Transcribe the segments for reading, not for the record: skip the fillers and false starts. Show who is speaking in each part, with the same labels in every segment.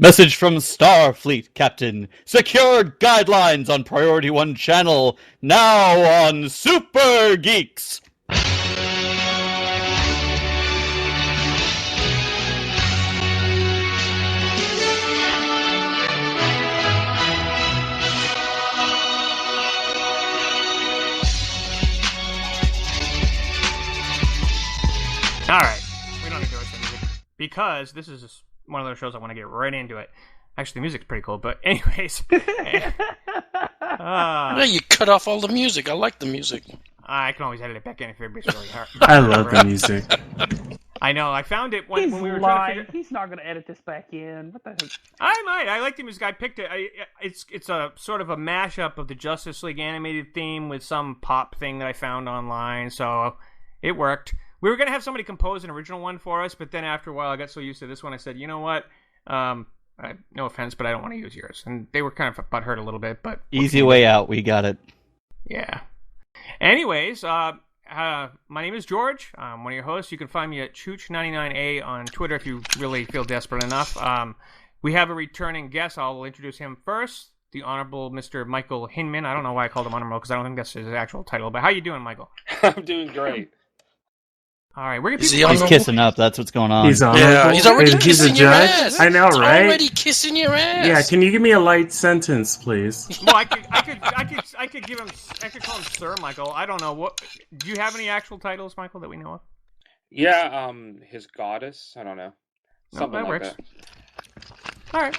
Speaker 1: Message from Starfleet, Captain. Secured guidelines on Priority 1 channel, now on Super Geeks.
Speaker 2: Alright, we don't need to listen to music, because this is one of those shows I want to get right into it. Actually, the music's pretty cool, but anyways.
Speaker 3: You cut off all the music. I like the music.
Speaker 2: I can always edit it back in if it's really hard.
Speaker 4: I love the music.
Speaker 2: I know, I found it when we were
Speaker 5: lying.
Speaker 2: trying to figure...
Speaker 5: He's not going to edit this back in. What the heck?
Speaker 2: I might. I like the music. I picked it. It's a sort of a mashup of the Justice League animated theme with some pop thing that I found online, so it worked. We were going to have somebody compose an original one for us, but then after a while I got so used to this one, I said, you know what? No offense, but I don't want to use yours. And they were kind of butthurt a little bit, but...
Speaker 1: Easy way out, we got it.
Speaker 2: Yeah. Anyways, my name is George. I'm one of your hosts. You can find me at Chooch99A on Twitter if you really feel desperate enough. We have a returning guest. I'll introduce him first. The Honorable Mr. Michael Hinman. I don't know why I called him Honorable, because I don't think that's his actual title. But how you doing, Michael?
Speaker 6: I'm doing great.
Speaker 2: All right, we're
Speaker 1: He's kissing up. That's what's going on.
Speaker 4: He's honorable.
Speaker 3: Yeah, he's already kissing your ass.
Speaker 4: I know, right?
Speaker 3: Already kissing your ass.
Speaker 4: Yeah, can you give me a light sentence, please?
Speaker 2: Well, I could give him. I could call him Sir Michael. I don't know what. Do you have any actual titles, Michael, that we know of?
Speaker 6: Yeah, his goddess. I don't know. Something
Speaker 2: that
Speaker 6: like
Speaker 2: works.
Speaker 6: that.
Speaker 2: All right.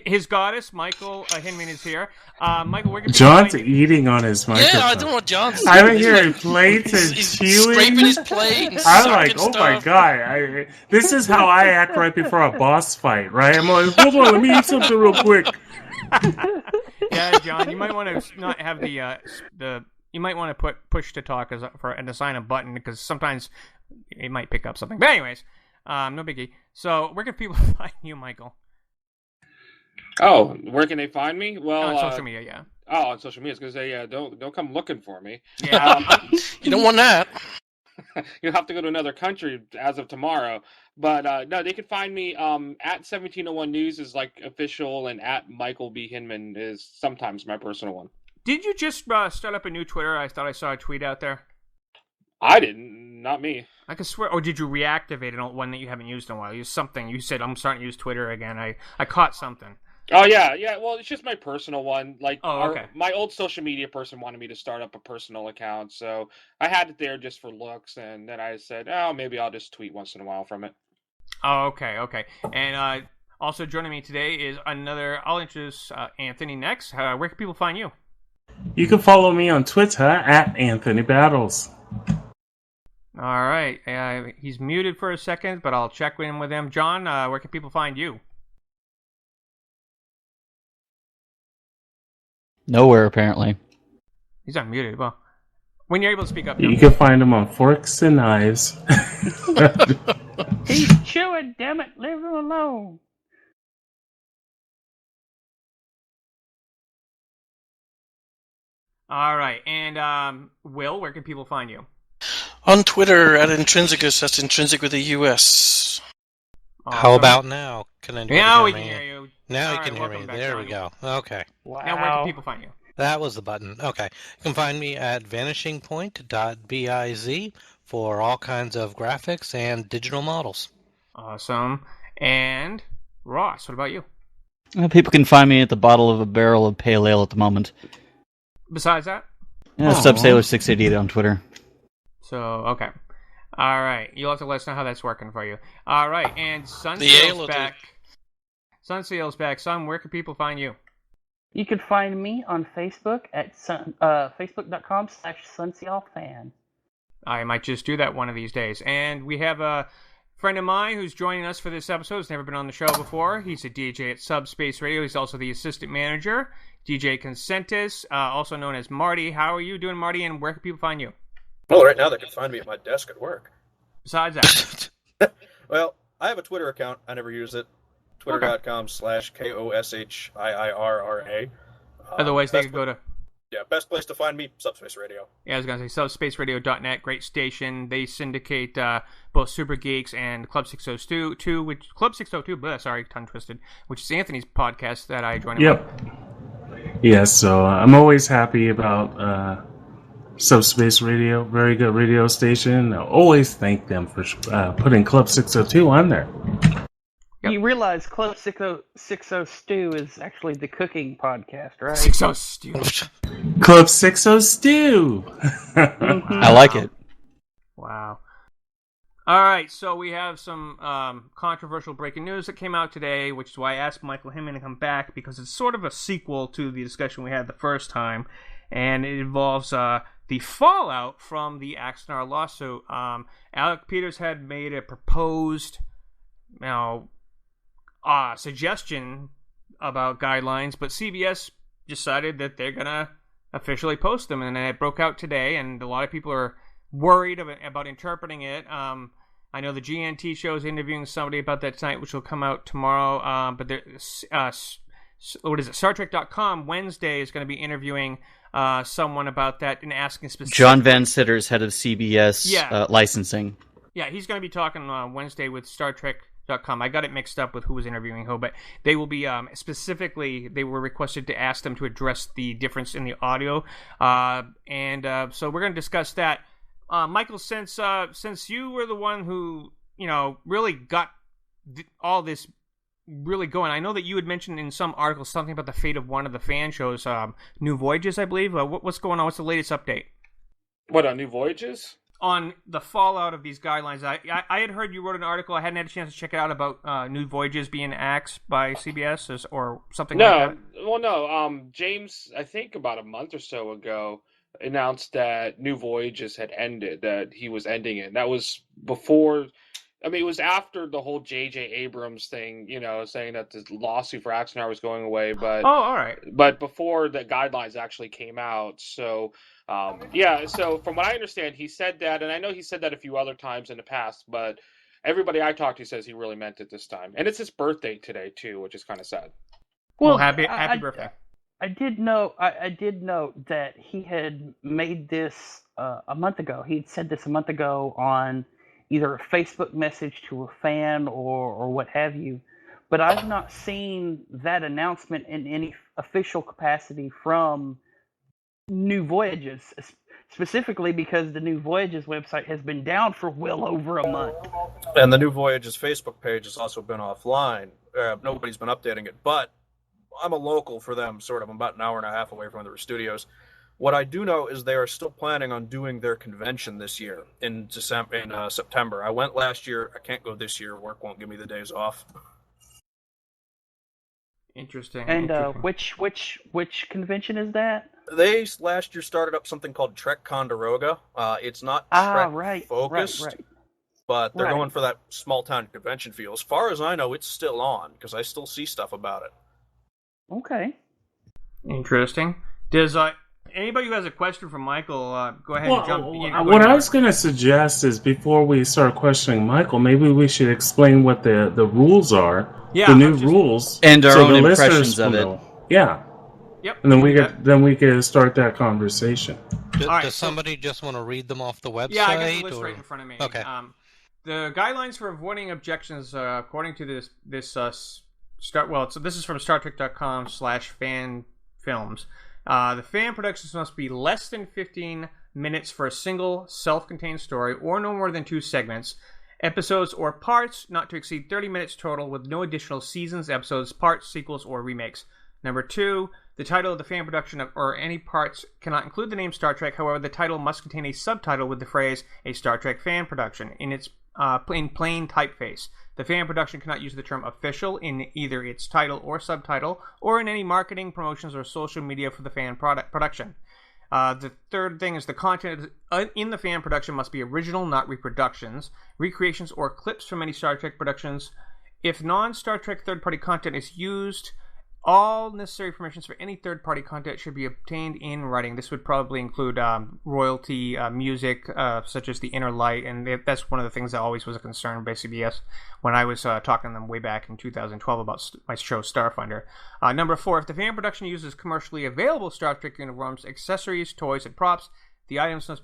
Speaker 2: His goddess, Michael Hinman, is here. Michael, where can
Speaker 4: John's eating on his microphone.
Speaker 3: Yeah, I don't know what John's
Speaker 4: I'm hearing plates and
Speaker 3: he's
Speaker 4: chewing.
Speaker 3: scraping his plate and
Speaker 4: I'm
Speaker 3: sucking
Speaker 4: like, oh
Speaker 3: stuff.
Speaker 4: my god. This is how I act right before a boss fight, right? I'm like, hold on, let me eat something real quick.
Speaker 2: Yeah, John, you might want to not have the you might want to put push to talk and assign a button, because sometimes it might pick up something. But anyways, no biggie. So where can people find you, Michael?
Speaker 6: Oh, where can they find me? Well,
Speaker 2: on social media, yeah.
Speaker 6: Oh, on social media. I was gonna say, don't come looking for me.
Speaker 2: Yeah.
Speaker 3: You don't want that.
Speaker 6: You'll have to go to another country as of tomorrow. But no, they can find me at 1701 News is like official, and at Michael B. Hinman is sometimes my personal one.
Speaker 2: Did you just start up a new Twitter? I thought I saw a tweet out there.
Speaker 6: I didn't, not me.
Speaker 2: I could swear. Or did you reactivate one that you haven't used in a while? You something. You said, I'm starting to use Twitter again. I caught something.
Speaker 6: Oh, yeah. Well, it's just my personal one. Like,
Speaker 2: okay.
Speaker 6: My old social media person wanted me to start up a personal account, so I had it there just for looks, and then I said, oh, maybe I'll just tweet once in a while from it.
Speaker 2: Oh, okay. And also joining me today is I'll introduce Anthony next. Where can people find you?
Speaker 4: You can follow me on Twitter at Anthony Battles.
Speaker 2: All right. He's muted for a second, but I'll check in with him. John, where can people find you?
Speaker 1: Nowhere, apparently.
Speaker 2: He's unmuted. Well, when you're able to speak up.
Speaker 4: You can find him on Forks and Knives.
Speaker 5: He's chewing, damn it. Leave him alone.
Speaker 2: All right. And Will, where can people find you?
Speaker 3: On Twitter at Intrinsicus. That's Intrinsic with a US.
Speaker 2: Awesome.
Speaker 7: How about now? Can I
Speaker 2: now we can hear you.
Speaker 7: Now
Speaker 2: All
Speaker 7: you can
Speaker 2: right,
Speaker 7: hear me.
Speaker 2: back,
Speaker 7: There
Speaker 2: John.
Speaker 7: we go. Okay.
Speaker 5: Wow.
Speaker 2: Now where can people find you?
Speaker 7: That was the button. Okay. You can find me at vanishingpoint.biz for all kinds of graphics and digital models.
Speaker 2: Awesome. And Ross, what about you?
Speaker 1: People can find me at the bottle of a barrel of pale ale at the moment.
Speaker 2: Besides that?
Speaker 1: Yeah, Subsailor688 on Twitter.
Speaker 2: So, okay. All right. You'll have to let us know how that's working for you. All right. And
Speaker 3: The ale
Speaker 2: Sunseal's
Speaker 3: will
Speaker 2: back. Sunseal's back. Sun, where can people find you?
Speaker 5: You can find me on Facebook at facebook.com/SunsealFan.
Speaker 2: I might just do that one of these days. And we have a friend of mine who's joining us for this episode. He's never been on the show before. He's a DJ at Subspace Radio. He's also the assistant manager, DJ Consentis, also known as Marty. How are you doing, Marty, and where can people find you?
Speaker 8: Well, right now they can find me at my desk at work.
Speaker 2: Besides that.
Speaker 8: Well, I have a Twitter account. I never use it. Twitter.com/KOSHIIRRA.
Speaker 2: Otherwise, they could go to
Speaker 8: Yeah, best place to find me, Subspace Radio.
Speaker 2: Yeah, I was going to say subspaceradio.net, great station. They syndicate both Super Geeks and Club 602, tongue twisted, which is Anthony's podcast that I join him
Speaker 4: Yep. Yeah, so I'm always happy about Subspace Radio, very good radio station. I always thank them for putting Club 602 on there.
Speaker 2: Yep.
Speaker 5: You realize Club 60 Stew is actually the cooking podcast, right?
Speaker 2: 60 Stew.
Speaker 4: Club 60 Stew!
Speaker 1: I like it.
Speaker 2: Wow. All right, so we have some controversial breaking news that came out today, which is why I asked Michael Hinman to come back, because it's sort of a sequel to the discussion we had the first time, and it involves the fallout from the Axanar lawsuit. Alec Peters had made a proposed, suggestion about guidelines, but CBS decided that they're gonna officially post them, and then it broke out today, and a lot of people are worried about interpreting it. I know the GNT show is interviewing somebody about that tonight, which will come out tomorrow. But StarTrek.com Wednesday is going to be interviewing someone about that and asking specifically.
Speaker 1: John Van Sitter's head of CBS licensing.
Speaker 2: Yeah, he's going to be talking Wednesday with StarTrek.com. I got it mixed up with who was interviewing who, but they will be specifically. They were requested to ask them to address the difference in the audio, so we're going to discuss that. Michael, since you were the one who really got all this really going, I know that you had mentioned in some articles something about the fate of one of the fan shows, New Voyages, I believe. What's going on? What's the latest update?
Speaker 6: What, on New Voyages?
Speaker 2: On the fallout of these guidelines. I had heard you wrote an article. I hadn't had a chance to check it out about New Voyages being axed by CBS or something like that.
Speaker 6: No. James, I think about a month or so ago, announced that New Voyages had ended, that he was ending it. And that was before, it was after the whole J.J. Abrams thing, saying that the lawsuit for Axanar was going away. But
Speaker 2: all right.
Speaker 6: But before the guidelines actually came out. So, so from what I understand, he said that, and I know he said that a few other times in the past, but everybody I talked to says he really meant it this time. And it's his birthday today, too, which is kind of sad.
Speaker 2: Well, happy birthday.
Speaker 5: I did note that he had made this a month ago. He had said this a month ago on either a Facebook message to a fan or what have you. But I've not seen that announcement in any official capacity from New Voyages, specifically because the New Voyages website has been down for well over a month.
Speaker 8: And the New Voyages Facebook page has also been offline. Nobody's been updating it, but I'm a local for them, sort of. I'm about an hour and a half away from their studios. What I do know is they are still planning on doing their convention this year in September. I went last year. I can't go this year. Work won't give me the days off.
Speaker 2: Interesting.
Speaker 5: And which convention is that?
Speaker 8: They last year started up something called Trek Conderoga. It's not Trek focused,
Speaker 5: right.
Speaker 8: But they're going for that small town convention feel. As far as I know, it's still on because I still see stuff about it.
Speaker 5: Okay.
Speaker 2: Interesting. Does anybody who has a question for Michael, go ahead and jump in?
Speaker 4: What I was going to suggest is before we start questioning Michael, maybe we should explain what the rules are.
Speaker 2: Yeah,
Speaker 4: the new rules.
Speaker 1: And our own
Speaker 4: the
Speaker 1: impressions of it.
Speaker 4: know. Yeah.
Speaker 2: Yep.
Speaker 4: And then we could start that conversation.
Speaker 7: Does somebody just want to read them off the website?
Speaker 2: Yeah, I got the list right in front of me.
Speaker 7: Okay.
Speaker 2: The guidelines for avoiding objections, according to this so this is from StarTrek.com/fan films. The fan productions must be less than 15 minutes for a single self-contained story, or no more than 2 segments, episodes or parts not to exceed 30 minutes total, with no additional seasons, episodes, parts, sequels, or remakes. Number 2, the title of the fan production or any parts cannot include the name Star Trek. However, the title must contain a subtitle with the phrase "a Star Trek fan production" in its in plain typeface. The fan production cannot use the term official in either its title or subtitle, or in any marketing, promotions, or social media for the fan production. The third thing is the content in the fan production must be original, not reproductions, recreations, or clips from any Star Trek productions. If non-Star Trek third-party content is used, All necessary permissions for any third-party content should be obtained in writing. This would probably include royalty music, such as The Inner Light, and that's one of the things that always was a concern by CBS when I was talking to them way back in 2012 about my show Starfinder. Number 4, if the fan production uses commercially available Star Trek uniforms, accessories, toys, and props, the items must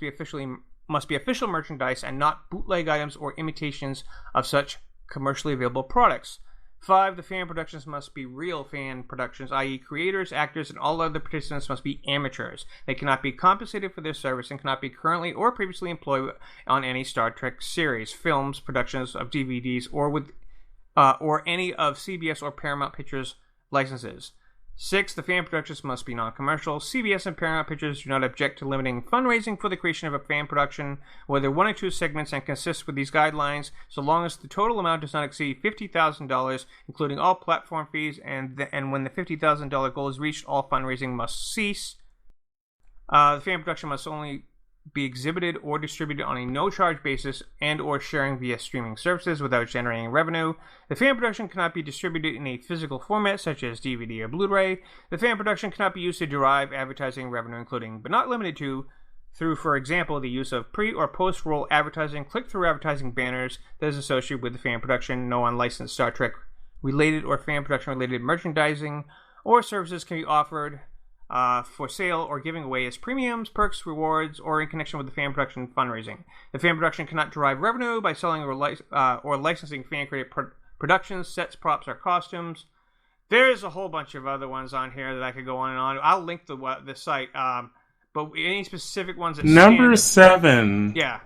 Speaker 2: be official merchandise and not bootleg items or imitations of such commercially available products. 5, the fan productions must be real fan productions, i.e. creators, actors, and all other participants must be amateurs. They cannot be compensated for their service and cannot be currently or previously employed on any Star Trek series, films, productions of DVDs, or any of CBS or Paramount Pictures licenses. 6, the fan productions must be non-commercial. CBS and Paramount Pictures do not object to limiting fundraising for the creation of a fan production, whether 1 or 2 segments, and consist with these guidelines, so long as the total amount does not exceed $50,000, including all platform fees, and when the $50,000 goal is reached, all fundraising must cease. The fan production must only be exhibited or distributed on a no-charge basis and or sharing via streaming services without generating revenue. The fan production cannot be distributed in a physical format such as DVD or Blu-ray. The fan production cannot be used to derive advertising revenue, including, but not limited to, through, for example, the use of pre- or post-roll advertising, click-through advertising banners that is associated with the fan production. No unlicensed Star Trek-related or fan production-related merchandising or services can be offered for sale or giving away as premiums, perks, rewards, or in connection with the fan production fundraising. The fan production cannot derive revenue by selling or licensing fan-created productions, sets, props, or costumes. There's a whole bunch of other ones on here that I could go on and on. I'll link the site, but any specific ones that
Speaker 4: Number 7.
Speaker 2: Yeah.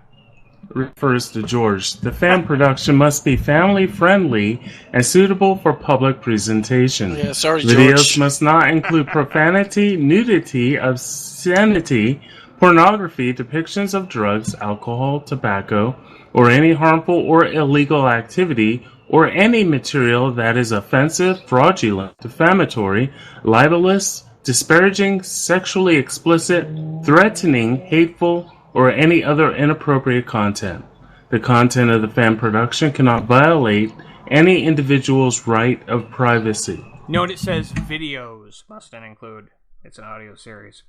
Speaker 4: Refers to George. The fan production must be family friendly and suitable for public presentation.
Speaker 3: Yeah, sorry,
Speaker 4: Videos
Speaker 3: George.
Speaker 4: must not include profanity, nudity, obscenity, pornography, depictions of drugs, alcohol, tobacco, or any harmful or illegal activity, or any material that is offensive, fraudulent, defamatory, libelous, disparaging, sexually explicit, threatening, hateful, or any other inappropriate content. The content of the fan production cannot violate any individual's right of privacy.
Speaker 2: Note it says videos must not include. It's an audio series.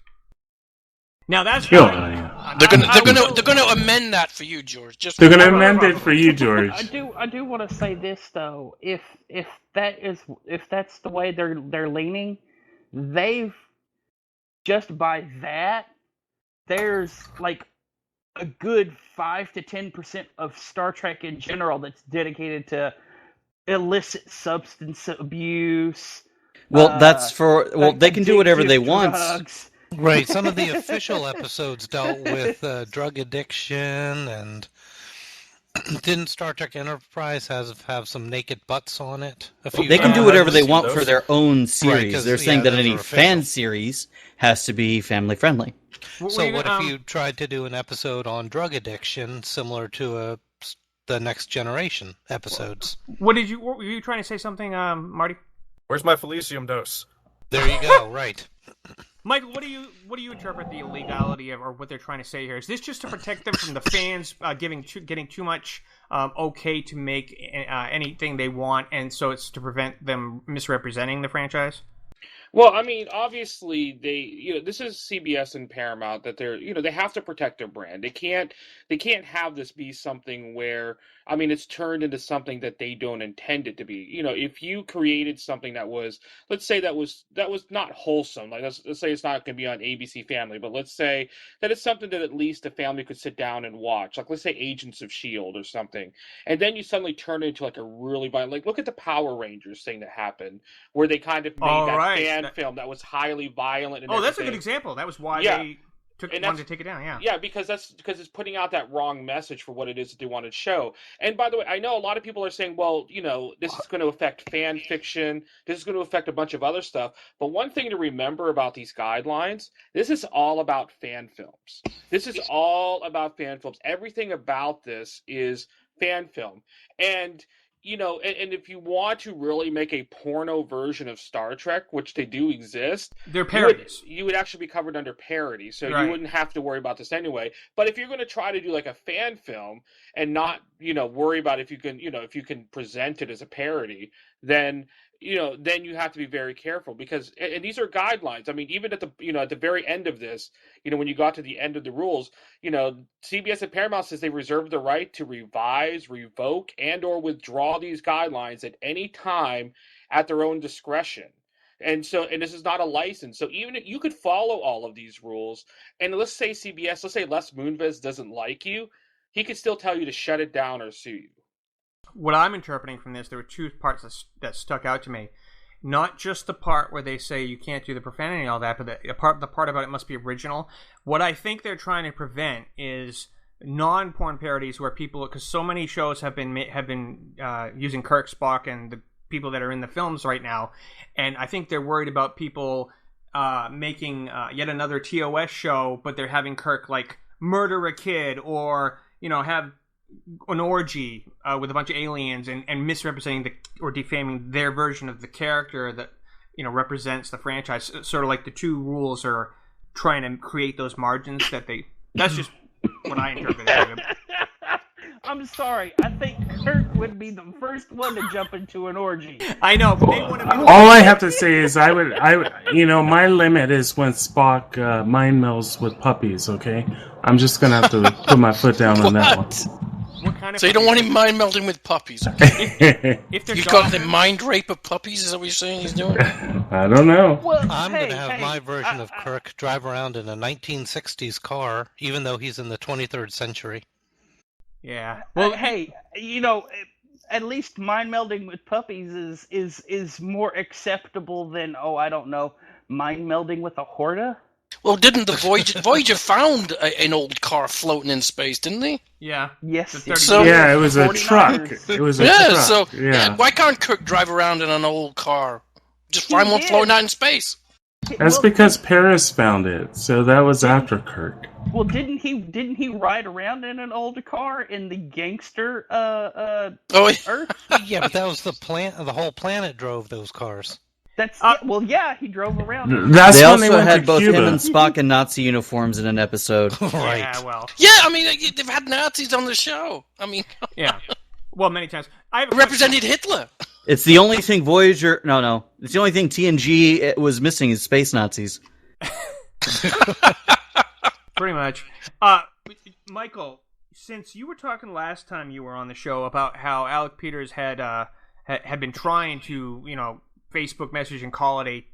Speaker 2: Now that's
Speaker 4: They're
Speaker 3: gonna amend that for you, George.
Speaker 4: They're gonna amend it for you, George.
Speaker 5: I do want to say this though. If that's the way they're leaning, they've just by that there's like a good 5 to 10% of Star Trek in general that's dedicated to illicit substance abuse.
Speaker 1: Well, they can do whatever they want.
Speaker 7: Right. Some of the official episodes dealt with drug addiction, and didn't Star Trek Enterprise have some naked butts on it?
Speaker 1: They can do whatever they want for their own series.
Speaker 7: Right,
Speaker 1: they're saying that any
Speaker 7: those are
Speaker 1: fan
Speaker 7: official.
Speaker 1: series has to be family friendly.
Speaker 7: So what if you tried to do an episode on drug addiction similar to the Next Generation episodes?
Speaker 2: What were you trying to say something, Marty?
Speaker 8: Where's my Felicium dose?
Speaker 7: There you go. Right.
Speaker 2: Michael, what do you interpret the illegality of, or what they're trying to say here? Is this just to protect them from the fans getting too much okay to make anything they want, and so it's to prevent them misrepresenting the franchise?
Speaker 6: Well, I mean, obviously this is CBS and Paramount that they have to protect their brand. They can't have this be something where, I mean, it's turned into something that they don't intend it to be. If you created something that was, let's say that was not wholesome, like let's say it's not going to be on ABC Family, but let's say that it's something that at least a family could sit down and watch, like let's say Agents of S.H.I.E.L.D. or something, and then you suddenly turn it into like a really violent, like look at the Power Rangers thing that happened, where they kind of made fan film that was highly violent. And
Speaker 2: that's a good example. That was why they wanted to take it down. Yeah,
Speaker 6: because it's putting out that wrong message for what it is that they wanted to show. And by the way, I know a lot of people are saying, well, this is going to affect fan fiction. This is going to affect a bunch of other stuff. But one thing to remember about these guidelines, this is all about fan films. This is all about fan films. Everything about this is fan film. And and if you want to really make a porno version of Star Trek, which they do exist,
Speaker 2: they're parodies.
Speaker 6: You would actually be covered under parody, so
Speaker 2: right.
Speaker 6: You wouldn't have to worry about this anyway. But if you're going to try to do like a fan film and not, worry about if you can present it as a parody, then then you have to be very careful because, and these are guidelines. I mean, even at the very end of this, when you got to the end of the rules, CBS and Paramount says they reserve the right to revise, revoke, and/or withdraw these guidelines at any time at their own discretion. And this is not a license. So even if you could follow all of these rules, and let's say CBS, let's say Les Moonves doesn't like you, he could still tell you to shut it down or sue you.
Speaker 2: What I'm interpreting from this, there were two parts that stuck out to me. Not just the part where they say you can't do the profanity and all that, but the part about it must be original. What I think they're trying to prevent is non-porn parodies where people, because so many shows have been using Kirk, Spock, and the people that are in the films right now, and I think they're worried about people making yet another TOS show, but they're having Kirk like murder a kid or have an orgy with a bunch of aliens and misrepresenting or defaming their version of the character that represents the franchise. Sort of like the two rules are trying to create those margins that's just what I interpreted.
Speaker 5: I'm sorry. I think Kirk would be the first one to jump into an orgy.
Speaker 2: I know, but they want to be.
Speaker 4: All I have to say is I would, my limit is when Spock mind melds with puppies. Okay, I'm just gonna have to put my foot down on that one.
Speaker 2: What kind of
Speaker 3: So you don't want him mind melding with puppies? Okay?
Speaker 2: If they're
Speaker 3: You've got the mind rape of puppies? Is that what you're saying he's doing?
Speaker 4: I don't know.
Speaker 5: Well,
Speaker 7: I'm going to have my version of Kirk drive around in a 1960s car, even though he's in the 23rd century.
Speaker 2: Yeah.
Speaker 5: Well, hey, at least mind melding with puppies is more acceptable than I don't know, mind melding with a Horta.
Speaker 3: Well, didn't the Voyager found an old car floating in space, didn't they?
Speaker 2: Yeah.
Speaker 5: Yes.
Speaker 3: So,
Speaker 4: yeah, it was a truck. It was a truck.
Speaker 3: So why can't Kirk drive around in an old car? Just find one floating out in space.
Speaker 4: That's because Paris found it. So that was after Kirk.
Speaker 5: Well, didn't he ride around in an old car in the gangster Earth?
Speaker 7: Yeah, but that was the whole planet drove those cars.
Speaker 5: He drove around.
Speaker 4: That's
Speaker 1: they
Speaker 4: when
Speaker 1: also
Speaker 4: they went
Speaker 1: had
Speaker 4: to
Speaker 1: both
Speaker 4: Cuba.
Speaker 1: him and Spock in Nazi uniforms in an episode.
Speaker 7: Right.
Speaker 2: Yeah, well.
Speaker 3: Yeah, I mean, they've had Nazis on the show. I mean...
Speaker 2: Yeah. Well, many times.
Speaker 3: Represented Hitler.
Speaker 1: It's the only thing Voyager... No. It's the only thing TNG was missing is space Nazis.
Speaker 2: Pretty much. Michael, since you were talking last time you were on the show about how Alec Peters had been trying to, Facebook message and call it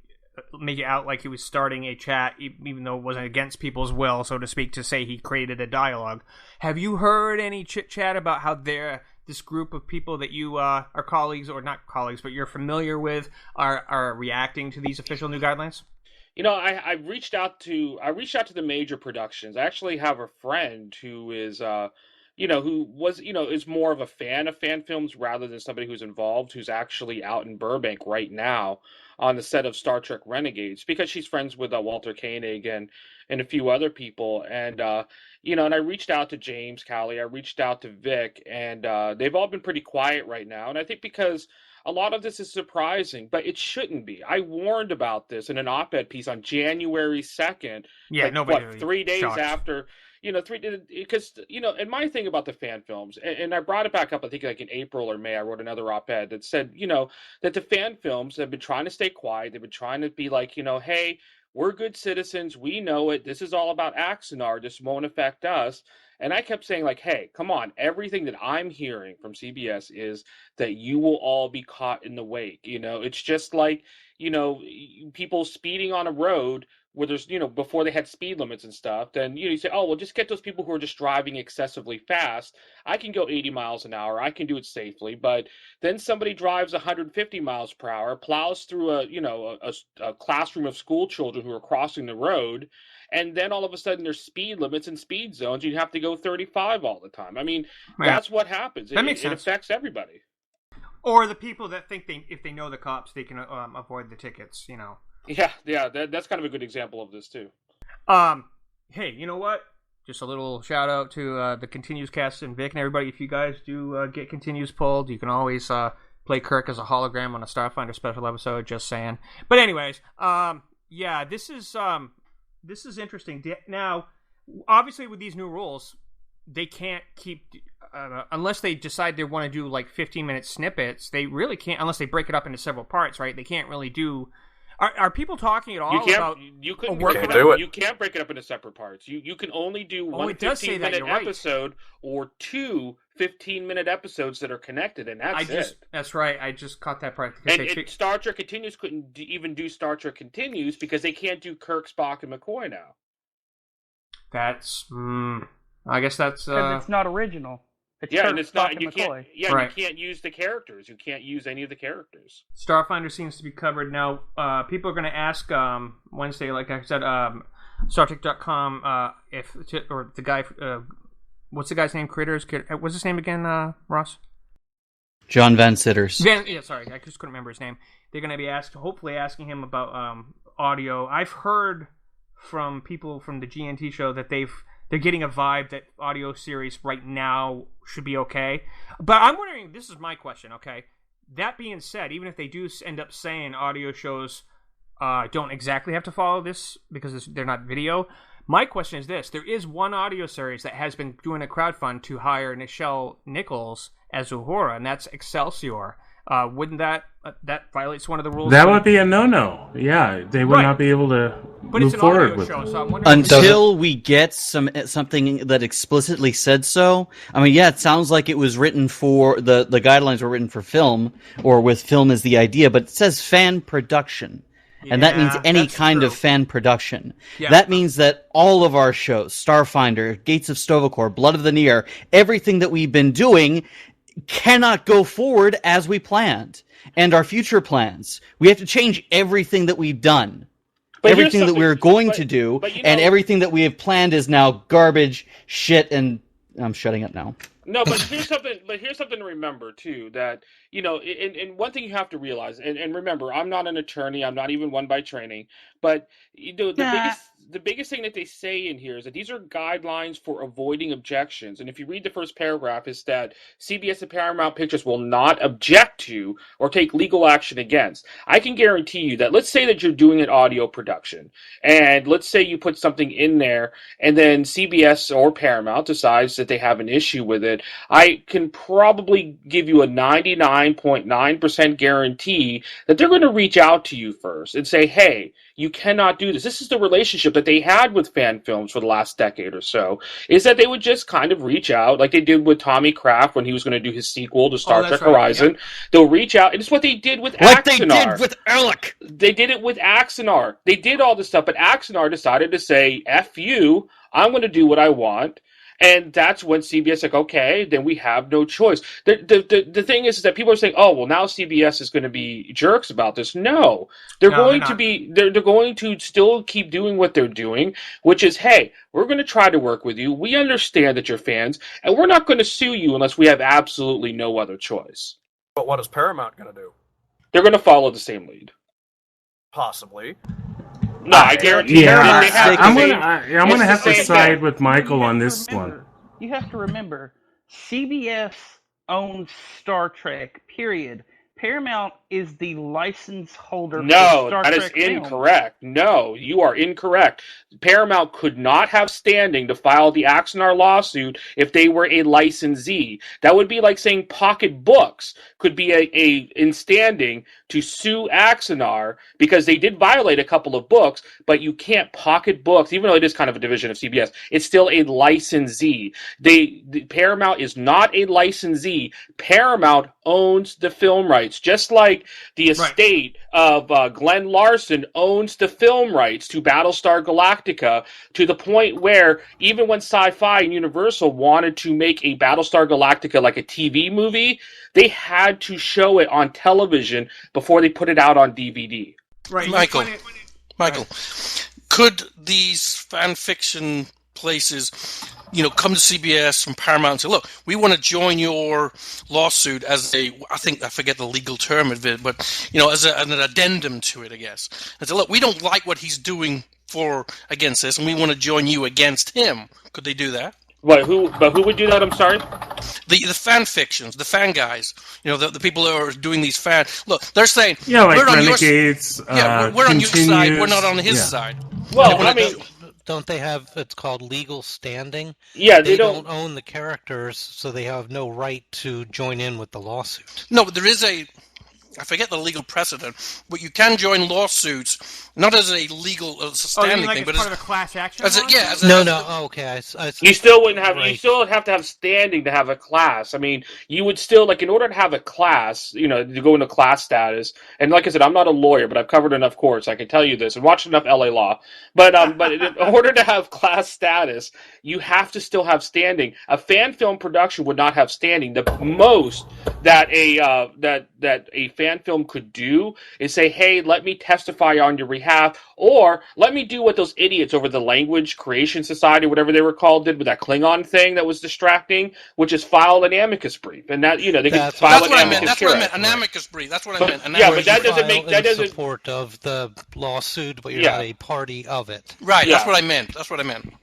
Speaker 2: make it out like he was starting a chat, even though it wasn't against people's will, so to speak, to say he created a dialogue. Have you heard any chit-chat about how this group of people that you are colleagues, or not colleagues, but you're familiar with, are reacting to these official new guidelines?
Speaker 6: I reached out to the major productions. I actually have a friend who is who was, is more of a fan of fan films rather than somebody who's involved, who's actually out in Burbank right now on the set of Star Trek Renegades, because she's friends with Walter Koenig and a few other people. And, and I reached out to James Cowley, I reached out to Vic, and they've all been pretty quiet right now. And I think because a lot of this is surprising, but it shouldn't be. I warned about this in an op-ed piece on January 2nd.
Speaker 2: Yeah, nobody
Speaker 6: 3 days
Speaker 2: shocked.
Speaker 6: After... because, and my thing about the fan films, and I brought it back up, I think like in April or May, I wrote another op-ed that said, that the fan films have been trying to stay quiet. They've been trying to be like, hey, we're good citizens. We know it. This is all about Axanar. This won't affect us. And I kept saying like, hey, come on. Everything that I'm hearing from CBS is that you will all be caught in the wake. It's just like, people speeding on a road where there's, before they had speed limits and stuff, then, you say, oh, well, just get those people who are just driving excessively fast. I can go 80 miles an hour. I can do it safely. But then somebody drives 150 miles per hour, plows through a classroom of school children who are crossing the road, and then all of a sudden there's speed limits and speed zones. You have to go 35 all the time. I mean, that's what happens.
Speaker 2: That makes sense.
Speaker 6: It affects everybody.
Speaker 2: Or the people that think if they know the cops, they can avoid the tickets,
Speaker 6: Yeah, that's kind of a good example of this too.
Speaker 2: Hey, you know what? Just a little shout out to the Continues cast and Vic and everybody. If you guys do get Continues pulled, you can always play Kirk as a hologram on a Starfinder special episode. Just saying. But anyways, yeah, this is interesting. Now, obviously, with these new rules, they can't keep unless they decide they want to do like 15-minute snippets, they really can't, unless they break it up into several parts, right? They can't really do. Are people talking at all about?
Speaker 6: You couldn't
Speaker 8: do it.
Speaker 6: You can't break it up into separate parts. You can only do one
Speaker 2: it does say that,
Speaker 6: 15-minute
Speaker 2: you're right.
Speaker 6: episode or two 15-minute episodes that are connected, and that's it.
Speaker 2: That's right. I just caught that part.
Speaker 6: And Star Trek Continues couldn't even do Star Trek Continues because they can't do Kirk, Spock, and McCoy now.
Speaker 2: That's. I guess that's.
Speaker 5: Because it's not original. It's
Speaker 6: Yeah,
Speaker 5: Kirk,
Speaker 6: and it's
Speaker 5: Spock,
Speaker 6: not.
Speaker 5: and
Speaker 6: You can't.
Speaker 5: McCoy.
Speaker 6: Yeah,
Speaker 2: Right.
Speaker 6: you can't use the characters. You can't use any of the characters.
Speaker 2: Starfinder seems to be covered now. People are going to ask Wednesday, like I said, StarTrek.com, or the guy. What's the guy's name? What's his name again, Ross?
Speaker 1: John Van Sitters.
Speaker 2: Sorry, I just couldn't remember his name. They're going to be hopefully asking him about audio. I've heard from people from the GNT show that they're getting a vibe that audio series right now should be okay. But I'm wondering, this is my question, okay? That being said, even if they do end up saying audio shows don't exactly have to follow this because they're not video, my question is this. There is one audio series that has been doing a crowdfund to hire Nichelle Nichols as Uhura, and that's Excelsior. Wouldn't that violates one of the rules?
Speaker 4: That would be a no-no. Yeah, they would not be able to move forward with
Speaker 2: show,
Speaker 4: it.
Speaker 2: so I'm wondering
Speaker 1: Until we get something that explicitly said so. I mean, yeah, it sounds like it was written for the guidelines were written for film, or with film as the idea, but it says fan production. And that means any kind of fan production. Yeah. That means that all of our shows, Starfinder, Gates of Stovacor, Blood of the Near, everything that we've been doing cannot go forward as we planned. And our future plans. We have to change everything that we've done. But everything that we're going to do, and everything that we have planned is now garbage, shit, and I'm shutting up now.
Speaker 6: No, but here's something. To remember too. That and one thing you have to realize, and remember, I'm not an attorney. I'm not even one by training. But the biggest thing that they say in here is that these are guidelines for avoiding objections. And if you read the first paragraph, is that CBS and Paramount Pictures will not object to or take legal action against. I can guarantee you that. Let's say that you're doing an audio production, and let's say you put something in there, and then CBS or Paramount decides that they have an issue with it. I can probably give you a 99.9% guarantee that they're going to reach out to you first and say, hey, you cannot do this. This is the relationship that they had with fan films for the last decade or so, is that they would just kind of reach out, like they did with Tommy Kraft when he was going to do his sequel to Star Trek Horizon. Yep. They'll reach out, and it's what they did with Axanar.
Speaker 1: They did with Alec.
Speaker 6: They did it with Axanar. They did all this stuff, but Axanar decided to say, F you, I'm going to do what I want. And that's when CBS like, okay, then we have no choice. The thing is that people are saying, oh, well, now CBS is going to be jerks about this. No, they're going to still keep doing what they're doing, which is, hey, we're going to try to work with you. We understand that you're fans, and we're not going to sue you unless we have absolutely no other choice.
Speaker 8: But what is Paramount going to do?
Speaker 6: They're going to follow the same lead.
Speaker 8: Possibly.
Speaker 6: No, I guarantee.
Speaker 4: Yeah, I'm gonna have to side with Michael on this one.
Speaker 5: You have to remember, CBS owns Star Trek. Period. Paramount is the license holder.
Speaker 6: No,
Speaker 5: for Star
Speaker 6: that
Speaker 5: Trek
Speaker 6: is incorrect. No, you are incorrect. Paramount could not have standing to file the Axanar lawsuit if they were a licensee. That would be like saying Pocket Books could be in standing to sue Axanar because they did violate a couple of books, but you can't Pocket Books, even though it is kind of a division of CBS, it's still a licensee. Paramount is not a licensee. Paramount owns the film rights, just like the estate of Glenn Larson owns the film rights to Battlestar Galactica, to the point where even when Sci-Fi and Universal wanted to make a Battlestar Galactica like a TV movie, they had to show it on television before they put it out on DVD.
Speaker 2: Right,
Speaker 3: Michael, could these fan fiction places, come to CBS from Paramount and say, look, we want to join your lawsuit as I forget the legal term of it, but, as an addendum to it, I guess. And say, look, we don't like what he's doing against this, and we want to join you against him. Could they do that?
Speaker 6: What? Who would do that? I'm sorry.
Speaker 3: The fan fictions, the fan guys, the people who are doing these fan. Look, they're saying,
Speaker 4: like
Speaker 3: we're on
Speaker 4: Renegades.
Speaker 3: we're on your side. We're not on his side.
Speaker 6: Well, I mean,
Speaker 7: don't they have, it's called legal standing?
Speaker 6: Yeah,
Speaker 7: They
Speaker 6: they don't.
Speaker 7: don't own the characters, so they have no right to join in with the lawsuit.
Speaker 3: No, but there is I forget the legal precedent, but you can join lawsuits not as a legal as a
Speaker 2: Oh, you
Speaker 3: standing
Speaker 2: mean like
Speaker 3: thing,
Speaker 2: as
Speaker 3: but
Speaker 2: part of a class action?
Speaker 3: as a,
Speaker 2: lawsuit?
Speaker 3: yeah, as a,
Speaker 7: No, oh, okay. I
Speaker 6: You still wouldn't have. You
Speaker 7: right.
Speaker 6: still have to have standing to have a class. I mean, you would still like in order to have a class. You know, to go into class status. And like I said, I'm not a lawyer, but I've covered enough courts. I can tell you this and watched enough LA Law. But in order to have class status, you have to still have standing. A fan film production would not have standing. The most that a fan film could do is say, "Hey, let me testify on your behalf," or "Let me do what those idiots over the Language Creation Society, whatever they were called, did with that Klingon thing that was distracting, which is file an amicus brief." And that, you know, they could
Speaker 7: That's
Speaker 6: file
Speaker 3: that's
Speaker 6: an
Speaker 3: what I
Speaker 6: amicus
Speaker 3: meant. That's what I
Speaker 6: curiae.
Speaker 3: meant. An amicus brief. That's what I
Speaker 6: But-
Speaker 3: meant. An
Speaker 6: yeah,
Speaker 3: amicus
Speaker 6: but that
Speaker 3: brief.
Speaker 6: doesn't make that
Speaker 7: in
Speaker 6: doesn't.
Speaker 7: support of the lawsuit, but you're
Speaker 6: Yeah.
Speaker 7: not a party of it.
Speaker 3: Right.
Speaker 6: Yeah.
Speaker 3: That's what I meant. That's what I meant.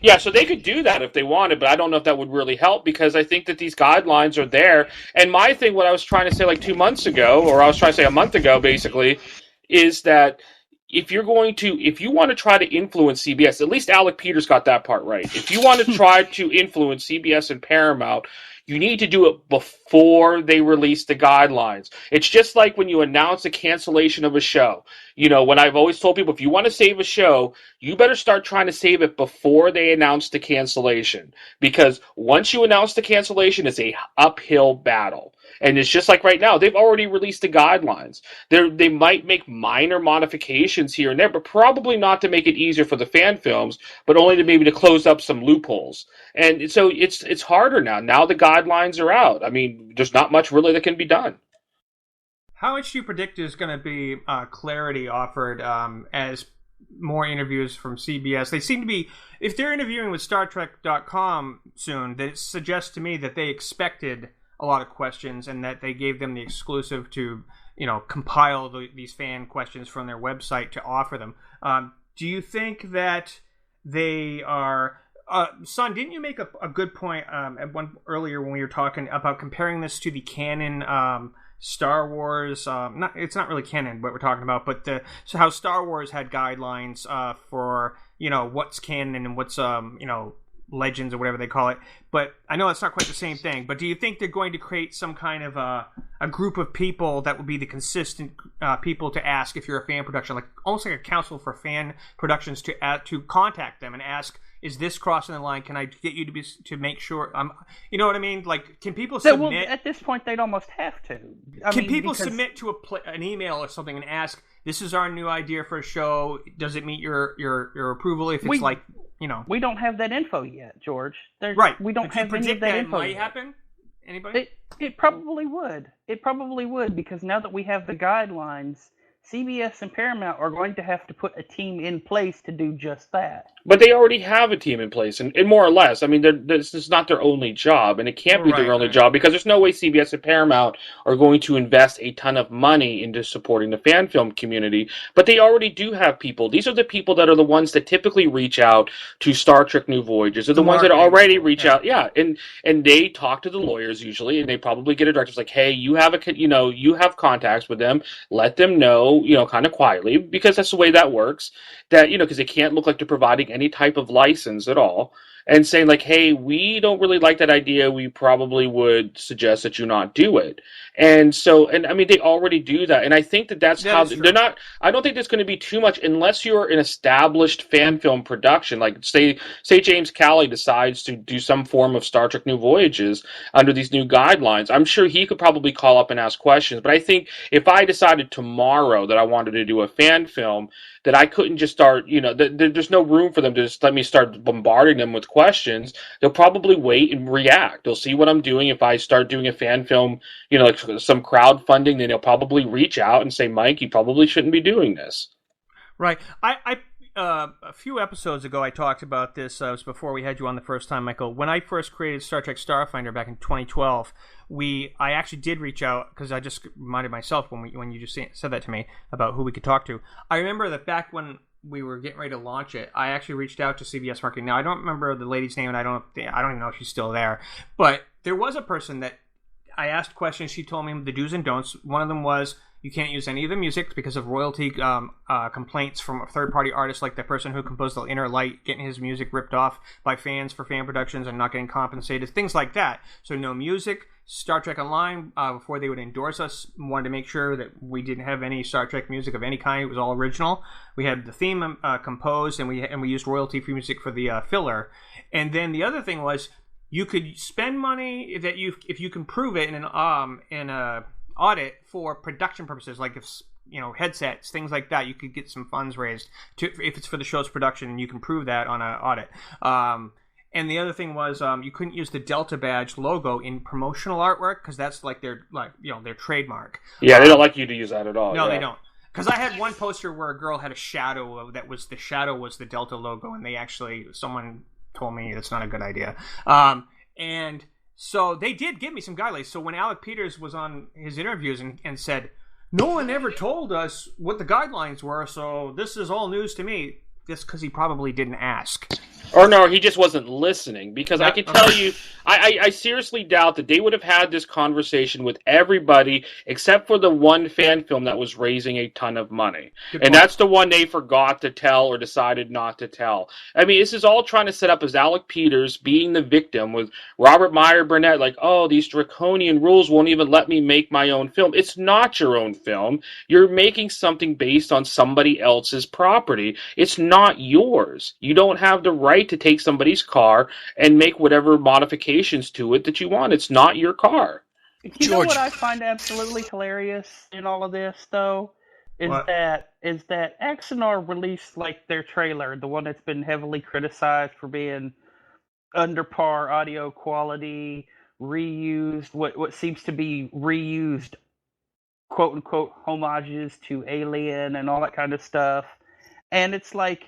Speaker 6: Yeah, so they could do that if they wanted, but I don't know if that would really help because I think that these guidelines are there. And my thing, what I was trying to say like 2 months ago, or I was trying to say a month ago, basically, is that if you want to try to influence CBS, at least Alec Peters got that part right. If you want to try to influence CBS and Paramount, you need to do it before they release the guidelines. It's just like when you announce a cancellation of a show. You know, when I've always told people, if you want to save a show, you better start trying to save it before they announce the cancellation. Because once you announce the cancellation, it's a uphill battle. And it's just like right now, they've already released the guidelines. They might make minor modifications here and there, but probably not to make it easier for the fan films, but only to maybe to close up some loopholes. And so it's harder now. Now the guidelines are out. I mean, there's not much really that can be done.
Speaker 2: How much do you predict is going to be clarity offered as more interviews from CBS? They seem to be, if they're interviewing with StarTrek.com soon, that suggests to me that they expected a lot of questions and that they gave them the exclusive to, you know, compile these fan questions from their website to offer them. Do you think that they are... Son, didn't you make a good point at one earlier when we were talking about comparing this to the canon Star Wars? It's not really canon what we're talking about, but so how Star Wars had guidelines for, you know, what's canon and what's you know, legends or whatever they call it. But I know it's not quite the same thing. But do you think they're going to create some kind of a group of people that would be the consistent people to ask if you're a fan production, like almost like a council for fan productions to contact them and ask, is this crossing the line? Can I get you to make sure? You know what I mean? Like, can people submit?
Speaker 5: Well, at this point, they'd almost have to.
Speaker 2: Can people submit to an email or something and ask, "This is our new idea for a show. Does it meet your approval?" If it's like, you know,
Speaker 5: we don't have that info yet, George.
Speaker 2: Right.
Speaker 5: We don't have any of that info.
Speaker 2: Might
Speaker 5: yet.
Speaker 2: happen. Anybody?
Speaker 5: It probably would. It probably would, because now that we have the guidelines, CBS and Paramount are going to have to put a team in place to do just that.
Speaker 6: But they already have a team in place, and more or less. I mean, this is not their only job, and it can't be their only job, because there's no way CBS and Paramount are going to invest a ton of money into supporting the fan film community. But they already do have people. These are the people that are the ones that typically reach out to Star Trek New Voyages. They're the ones that already reach out. Yeah, and they talk to the lawyers usually, and they probably get a directive like, "Hey, you have you have contacts with them. Let them know, kind of quietly, because that's the way that works. That because they can't look like they're providing any type of license at all, and saying like, hey, we don't really like that idea. We probably would suggest that you not do it." And so, and I mean, they already do that. And I think that's how they're not, I don't think there's going to be too much unless you're an established fan film production. Like say James Calley decides to do some form of Star Trek New Voyages under these new guidelines. I'm sure he could probably call up and ask questions. But I think if I decided tomorrow that I wanted to do a fan film, that I couldn't just start, there's no room for them to just let me start bombarding them with questions. They'll probably wait and react. They'll see what I'm doing. If I start doing a fan film, like some crowdfunding, then they'll probably reach out and say, Mike, you probably shouldn't be doing this.
Speaker 2: Right. I a few episodes ago, I talked about this. It was before we had you on the first time, Michael. When I first created Star Trek Starfinder back in 2012, I actually did reach out, because I just reminded myself when you just said that to me about who we could talk to. I remember that back when we were getting ready to launch it, I actually reached out to CBS Marketing. Now, I don't remember the lady's name, and I don't even know if she's still there. But there was a person that I asked questions. She told me the do's and don'ts. One of them was, You can't use any of the music because of royalty complaints from third-party artists, like the person who composed The Inner Light getting his music ripped off by fans for fan productions and not getting compensated, things like that. So no music. Star Trek Online, before they would endorse us, wanted to make sure that we didn't have any Star Trek music of any kind. It was all original. We had the theme composed, and we used royalty-free music for the filler. And then the other thing was, you could spend money that if you can prove it in an audit for production purposes, like if headsets, things like that. You could get some funds raised if it's for the show's production, and you can prove that on an audit. And the other thing was you couldn't use the Delta badge logo in promotional artwork because that's like their trademark.
Speaker 6: Yeah, they don't like you to use that at all.
Speaker 2: No,
Speaker 6: yeah.
Speaker 2: they don't. Because I had one poster where a girl had a shadow was the Delta logo, and someone told me that's not a good idea. And so they did give me some guidelines. So when Alec Peters was on his interviews and said, no one ever told us what the guidelines were, so this is all news to me, that's because he probably didn't ask.
Speaker 6: Or no, he just wasn't listening. Because I can tell you, I seriously doubt that they would have had this conversation with everybody except for the one fan film that was raising a ton of money. And that's the one they forgot to tell or decided not to tell. I mean, this is all trying to set up as Alec Peters being the victim with Robert Meyer Burnett, like, oh, these draconian rules won't even let me make my own film. It's not your own film. You're making something based on somebody else's property. It's not yours. You don't have the right to take somebody's car and make whatever modifications to it that you want. It's not your car.
Speaker 5: You know what I find absolutely hilarious in all of this, though, is that Axanar released like their trailer, the one that's been heavily criticized for being under par audio quality, reused, what seems to be reused quote unquote homages to Alien and all that kind of stuff, and it's like,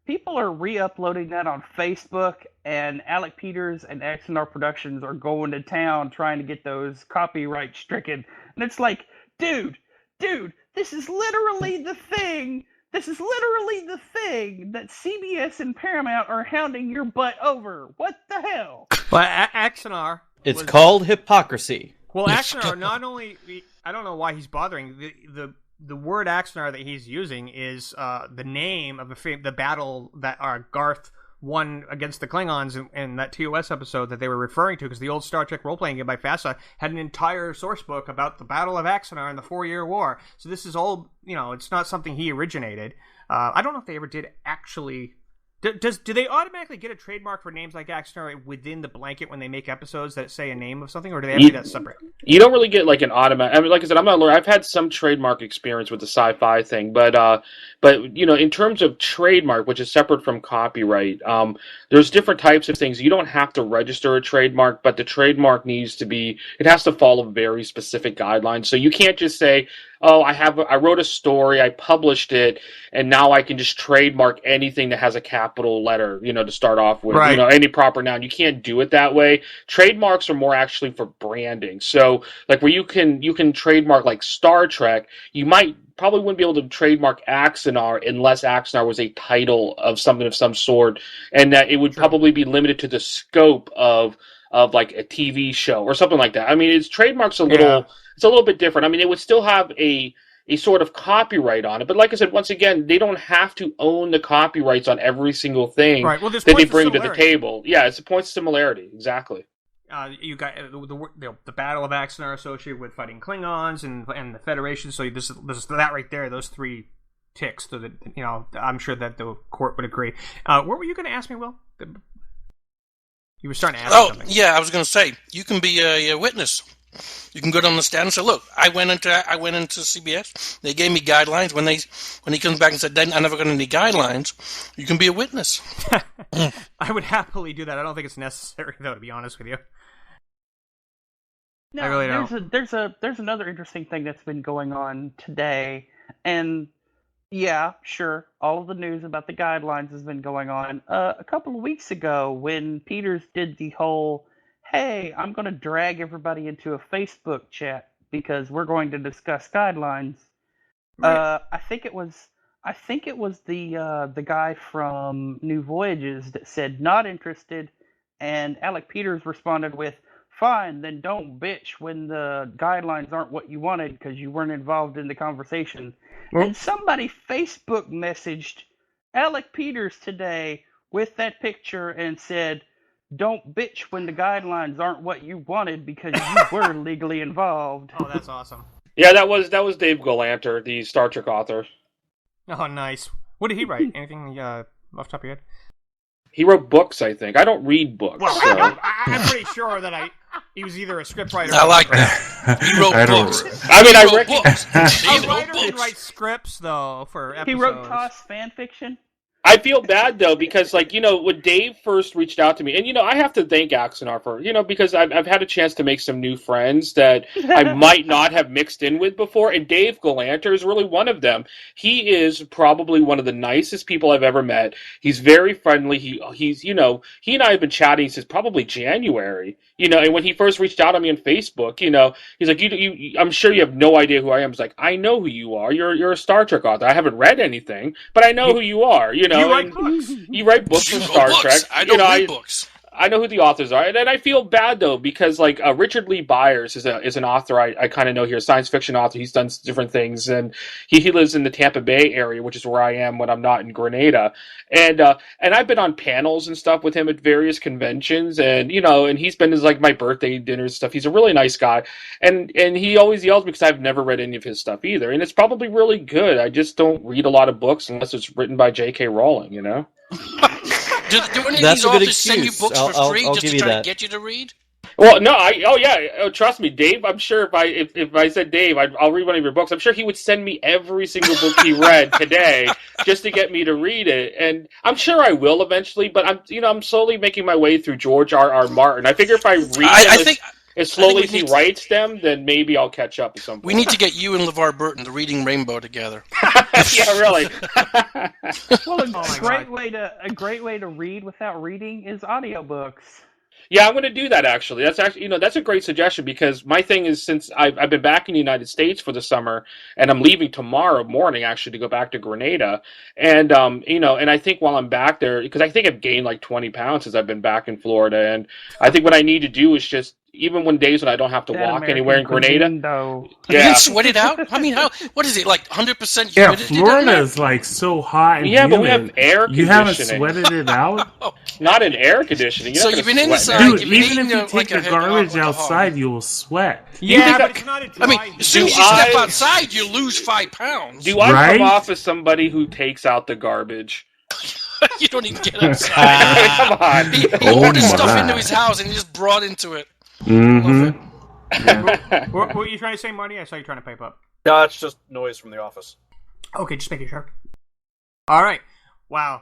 Speaker 5: people are re-uploading that on Facebook, and Alec Peters and Axanar Productions are going to town trying to get those copyright stricken. And it's like, dude, this is literally the thing. This is literally the thing that CBS and Paramount are hounding your butt over. What the hell?
Speaker 2: Well, Axanar.
Speaker 1: It's called hypocrisy.
Speaker 2: Well, Axanar not only, I don't know why he's bothering the word Axanar that he's using is the name of the battle that Garth won against the Klingons in that TOS episode that they were referring to, because the old Star Trek role-playing game by FASA had an entire source book about the Battle of Axanar in the 4-Year War. So this is all, it's not something he originated. I don't know if they ever did actually... Do they automatically get a trademark for names like Axanar within the blanket when they make episodes that say a name of something, or do they have to do that separate?
Speaker 6: You don't really get like an automatic. I mean, like I said, I'm not a lawyer. I've had some trademark experience with the sci-fi thing, but in terms of trademark, which is separate from copyright, there's different types of things. You don't have to register a trademark, but the trademark it has to follow very specific guidelines. So you can't just say, oh, I wrote a story, I published it, and now I can just trademark anything that has a capital letter, to start off with,
Speaker 2: right.
Speaker 6: Any proper noun. You can't do it that way. Trademarks are more actually for branding. So, like where you can trademark like Star Trek, you probably wouldn't be able to trademark Axanar unless Axanar was a title of something of some sort, and that it would probably be limited to the scope of like a TV show or something like that. I mean, trademark's it's a little bit different. I mean, it would still have a sort of copyright on it, but like I said, once again, they don't have to own the copyrights on every single thing that they bring to the table. Yeah, it's a point of similarity, exactly.
Speaker 2: You got the Battle of Axanar associated with fighting Klingons and the Federation. So this is that right there. Those three ticks. So that I'm sure that the court would agree. What were you going to ask me, Will? You were starting to ask something.
Speaker 3: Yeah, I was going to say you can be a witness. You can go down the stand and say, "Look, I went into CBS. They gave me guidelines. When he comes back and said, I never got any guidelines," you can be a witness.
Speaker 2: I would happily do that. I don't think it's necessary, though, to be honest with you.
Speaker 5: No,
Speaker 2: I really don't.
Speaker 5: There's another interesting thing that's been going on today, and yeah, sure, all of the news about the guidelines has been going on. A couple of weeks ago, when Peters did the whole, hey, I'm going to drag everybody into a Facebook chat because we're going to discuss guidelines. Right. I think it was the guy from New Voyages that said not interested, and Alec Peters responded with, fine, then don't bitch when the guidelines aren't what you wanted because you weren't involved in the conversation. And somebody Facebook messaged Alec Peters today with that picture and said, don't bitch when the guidelines aren't what you wanted because you were legally involved.
Speaker 2: Oh, that's awesome.
Speaker 6: Yeah, that was Dave Galanter, the Star Trek author.
Speaker 2: Oh, nice. What did he write? Anything off the top of your head?
Speaker 6: He wrote books, I think. I don't read books.
Speaker 2: Well,
Speaker 6: So.
Speaker 2: I'm pretty sure that he was either a scriptwriter.
Speaker 3: I like that. He wrote books.
Speaker 6: I mean, I
Speaker 3: wrote
Speaker 6: reckon
Speaker 3: books.
Speaker 2: A writer can write scripts though for episodes.
Speaker 5: He wrote TOS fan fiction.
Speaker 6: I feel bad though because, like, when Dave first reached out to me, and I have to thank Axanar for because I've had a chance to make some new friends that I might not have mixed in with before, and Dave Galanter is really one of them. He is probably one of the nicest people I've ever met. He's very friendly. He's he and I have been chatting since probably January. And when he first reached out on me on Facebook, he's like, I'm sure you have no idea who I am. He's like, I know who you are. You're a Star Trek author. I haven't read anything, but I know who you are. You
Speaker 2: write books.
Speaker 6: You write books for Star Trek.
Speaker 3: I don't read books.
Speaker 6: I know who the authors are, and I feel bad though because Richard Lee Byers is an author I kind of know here, science fiction author. He's done different things, and he lives in the Tampa Bay area, which is where I am when I'm not in Grenada. And I've been on panels and stuff with him at various conventions, and and he's been to my birthday dinners and stuff. He's a really nice guy, and he always yells because I've never read any of his stuff either, and it's probably really good. I just don't read a lot of books unless it's written by J.K. Rowling,
Speaker 3: Do any of
Speaker 1: That's
Speaker 3: these
Speaker 1: a good
Speaker 3: authors send you
Speaker 1: excuse.
Speaker 3: books for free
Speaker 1: I'll
Speaker 3: just
Speaker 1: give
Speaker 3: to
Speaker 1: you
Speaker 3: try
Speaker 1: that.
Speaker 3: to get you to read?
Speaker 6: Well, no, trust me, Dave. I'm sure if I said Dave, I'll read one of your books. I'm sure he would send me every single book he read today just to get me to read it, and I'm sure I will eventually. But I'm slowly making my way through George R.R. Martin. I figure if I read as slowly as he writes them, then maybe I'll catch up at some point.
Speaker 3: We need to get you and LeVar Burton, the Reading Rainbow, together.
Speaker 6: Yeah, really.
Speaker 5: Well, a great way to read without reading is audiobooks.
Speaker 6: Yeah, I'm going to do that, actually. That's actually, that's a great suggestion because my thing is since I've been back in the United States for the summer and I'm leaving tomorrow morning, actually, to go back to Grenada. And, and I think while I'm back there, because I think I've gained 20 pounds since I've been back in Florida. And I think what I need to do is just, even when days when I don't have to walk anywhere in Grenada.
Speaker 3: You didn't sweat it out? I mean, what is it, 100% humidity?
Speaker 4: Yeah, Florida is so hot and humid.
Speaker 6: But we have air conditioning.
Speaker 4: You haven't sweated it out?
Speaker 6: Not in air conditioning.
Speaker 3: So you've been inside.
Speaker 4: Dude, even if you take the garbage outside, you will sweat.
Speaker 2: Yeah, but it's not a dry.
Speaker 3: I mean, as soon as you step outside, you lose 5 pounds.
Speaker 6: Do I come off as somebody who takes out the garbage?
Speaker 3: You don't even get outside.
Speaker 6: Come on.
Speaker 3: He ordered stuff into his house and he just brought into it.
Speaker 4: Mm-hmm.
Speaker 2: Yeah. What were you trying to say, Marty? I saw you trying to pipe up.
Speaker 8: No, it's just noise from the office.
Speaker 2: Okay, just making sure. All right. Wow.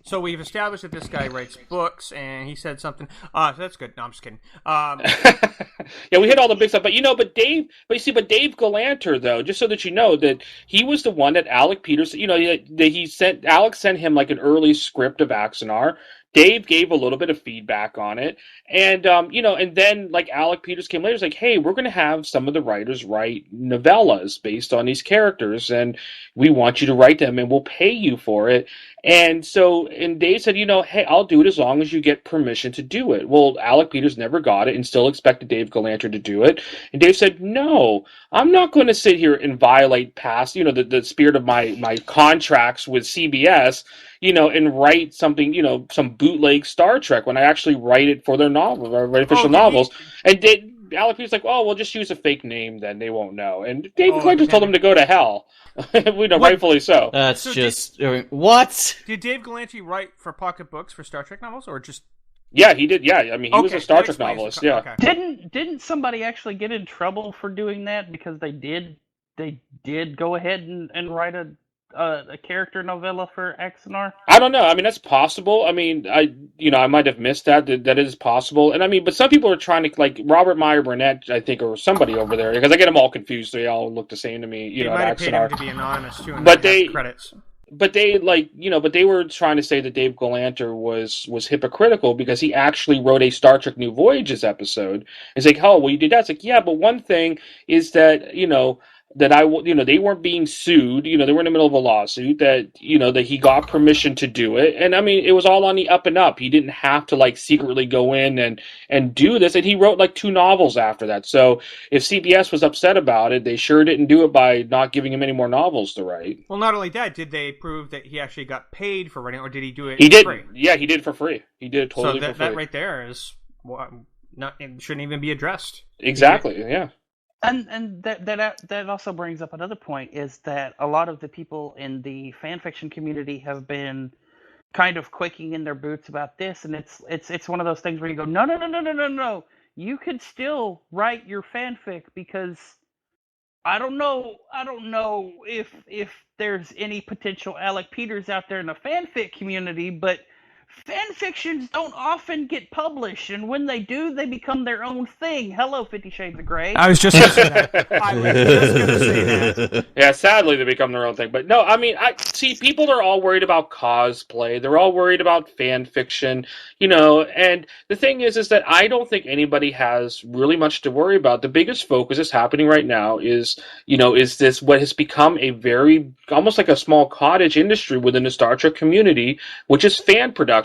Speaker 2: So we've established that this guy writes books, and he said something. So that's good. No, I'm just kidding.
Speaker 6: Yeah, we hit all the big stuff, but Dave Galanter, though, just so that you know that he was the one that Alec Peters, Alex sent him an early script of Axanar. Dave gave a little bit of feedback on it, and and then Alec Peters came later. He's like, "Hey, we're going to have some of the writers write novellas based on these characters, and we want you to write them, and we'll pay you for it." And Dave said, "Hey, I'll do it as long as you get permission to do it." Well, Alec Peters never got it, and still expected Dave Galanter to do it. And Dave said, "No, I'm not going to sit here and violate past, the spirit of my contracts with CBS." And write something, some bootleg Star Trek when I actually write it for their novel, or official novels. And Alec Peters like, "Oh, we'll just use a fake name, then they won't know." And Dave Galanter told him to go to hell. Rightfully so.
Speaker 1: That's what?
Speaker 2: Did Dave Galanter write for Pocket Books for Star Trek novels, or just?
Speaker 6: Yeah, he did. Yeah, I mean, he was a Star Trek novelist. Yeah.
Speaker 2: Okay.
Speaker 5: Didn't somebody actually get in trouble for doing that because they did go ahead and write a character novella for Axanar?
Speaker 6: I don't know. I mean, that's possible. I mean, I might have missed that. That is possible. And I mean, but some people are trying to, Robert Meyer Burnett, I think, or somebody over there, because I get them all confused. They all look the same to me.
Speaker 2: They might have paid him to be anonymous too, and
Speaker 6: but
Speaker 2: they credits.
Speaker 6: But they but they were trying to say that Dave Galanter was hypocritical because he actually wrote a Star Trek New Voyages episode. It's like, "Oh, well, you did that." It's like, yeah, but one thing is that that they weren't being sued. They were in the middle of a lawsuit, that he got permission to do it. And I mean, it was all on the up and up. He didn't have to like secretly go in and do this. And he wrote like 2 novels after that. So if CBS was upset about it, they sure didn't do it by not giving him any more novels to write.
Speaker 2: Well, not only that, did they prove that he actually got paid for writing, or did he do it?
Speaker 6: He did.
Speaker 2: Free?
Speaker 6: Yeah, he did it for free. He did it totally
Speaker 2: so
Speaker 6: for free.
Speaker 2: that right there is it shouldn't even be addressed.
Speaker 6: Exactly. Yeah.
Speaker 5: And that also brings up another point, is that a lot of the people in the fan fiction community have been kind of quaking in their boots about this, and it's one of those things where you go, no, you could still write your fanfic, because I don't know if there's any potential Alec Peters out there in the fanfic community, but fan fictions don't often get published, and when they do, they become their own thing. Hello, 50 Shades of Grey.
Speaker 2: I was just going to say that. I was just going to say that.
Speaker 6: Yeah, sadly, they become their own thing. But no, I mean, I see people are all worried about cosplay. They're all worried about fan fiction, and the thing is that I don't think anybody has really much to worry about. The biggest focus that's happening right now is this what has become a very, almost like a small cottage industry within the Star Trek community, which is fan production.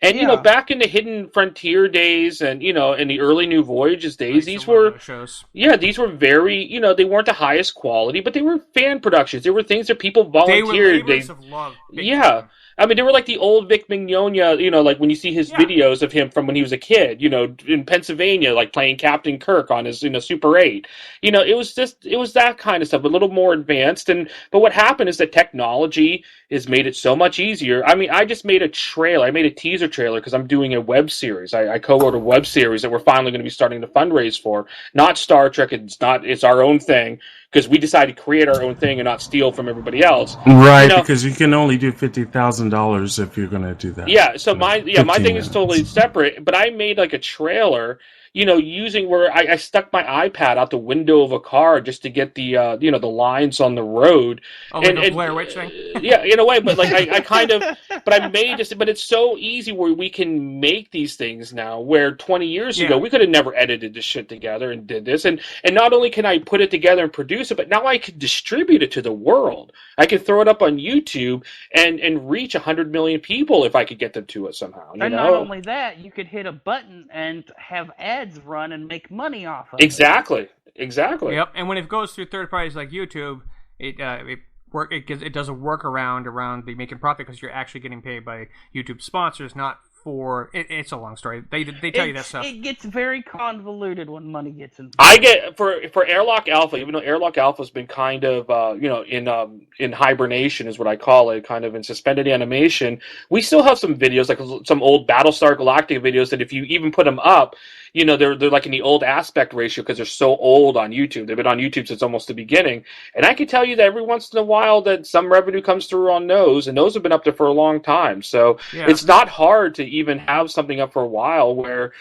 Speaker 6: And back in the Hidden Frontier days, and in the early New Voyages days, these were very, they weren't the highest quality, but they were fan productions. They were things that people volunteered.
Speaker 2: They were labors of love.
Speaker 6: Yeah. I mean, they were like the old Vic Mignogna, like when you see his videos of him from when he was a kid, in Pennsylvania, like playing Captain Kirk on his, Super 8. It was that kind of stuff, a little more advanced. But what happened is that technology has made it so much easier. I mean, I just made a trailer. I made a teaser trailer because I'm doing a web series. I co-wrote a web series that we're finally going to be starting to fundraise for. Not Star Trek. It's our own thing, because we decided to create our own thing and not steal from everybody else.
Speaker 4: Right, because you can only do $50,000 if you're going to do that.
Speaker 6: Yeah, so my thing is totally separate, but I made like a trailer, using where I stuck my iPad out the window of a car just to get the the lines on the road.
Speaker 2: Oh, like a Blair Witch thing?
Speaker 6: Yeah, in a way, but like I kind of, but I made this, but it's so easy where we can make these things now, where 20 years ago we could have never edited this shit together and did this, and not only can I put it together and produce it, but now I can distribute it to the world. I can throw it up on YouTube and reach 100 million people if I could get them to it somehow.
Speaker 5: And not only that, you could hit a button and have ads run and make money off of it.
Speaker 6: Exactly.
Speaker 2: Yep. And when it goes through third parties like YouTube, it does a workaround around the making profit, because you're actually getting paid by YouTube sponsors, not for it's a long story. They tell you that stuff.
Speaker 5: It gets very convoluted when money gets involved.
Speaker 6: I get for Airlock Alpha, even though Airlock Alpha's been kind of in hibernation is what I call it, kind of in suspended animation. We still have some videos, like some old Battlestar Galactica videos, that if you even put them up, they're like in the old aspect ratio, because they're so old on YouTube. They've been on YouTube since almost the beginning. And I can tell you that every once in a while that some revenue comes through on those, and those have been up there for a long time. So it's not hard to even have something up for a while where,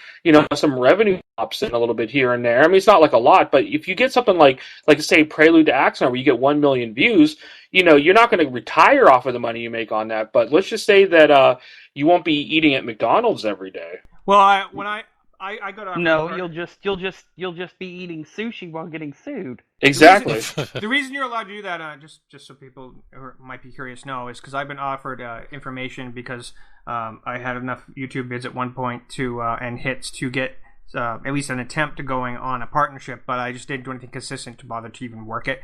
Speaker 6: some revenue pops in a little bit here and there. I mean, it's not like a lot, but if you get something like say Prelude to Axanar, where you get 1 million views, you're not going to retire off of the money you make on that. But let's just say that you won't be eating at McDonald's every day.
Speaker 2: Well, I got off.
Speaker 5: No, you'll just be eating sushi while getting sued.
Speaker 6: Exactly.
Speaker 2: The reason you're allowed to do that, just so people who might be curious know, is because I've been offered information, because I had enough YouTube vids at one point to and hits to get at least an attempt to going on a partnership, but I just didn't do anything consistent to bother to even work it.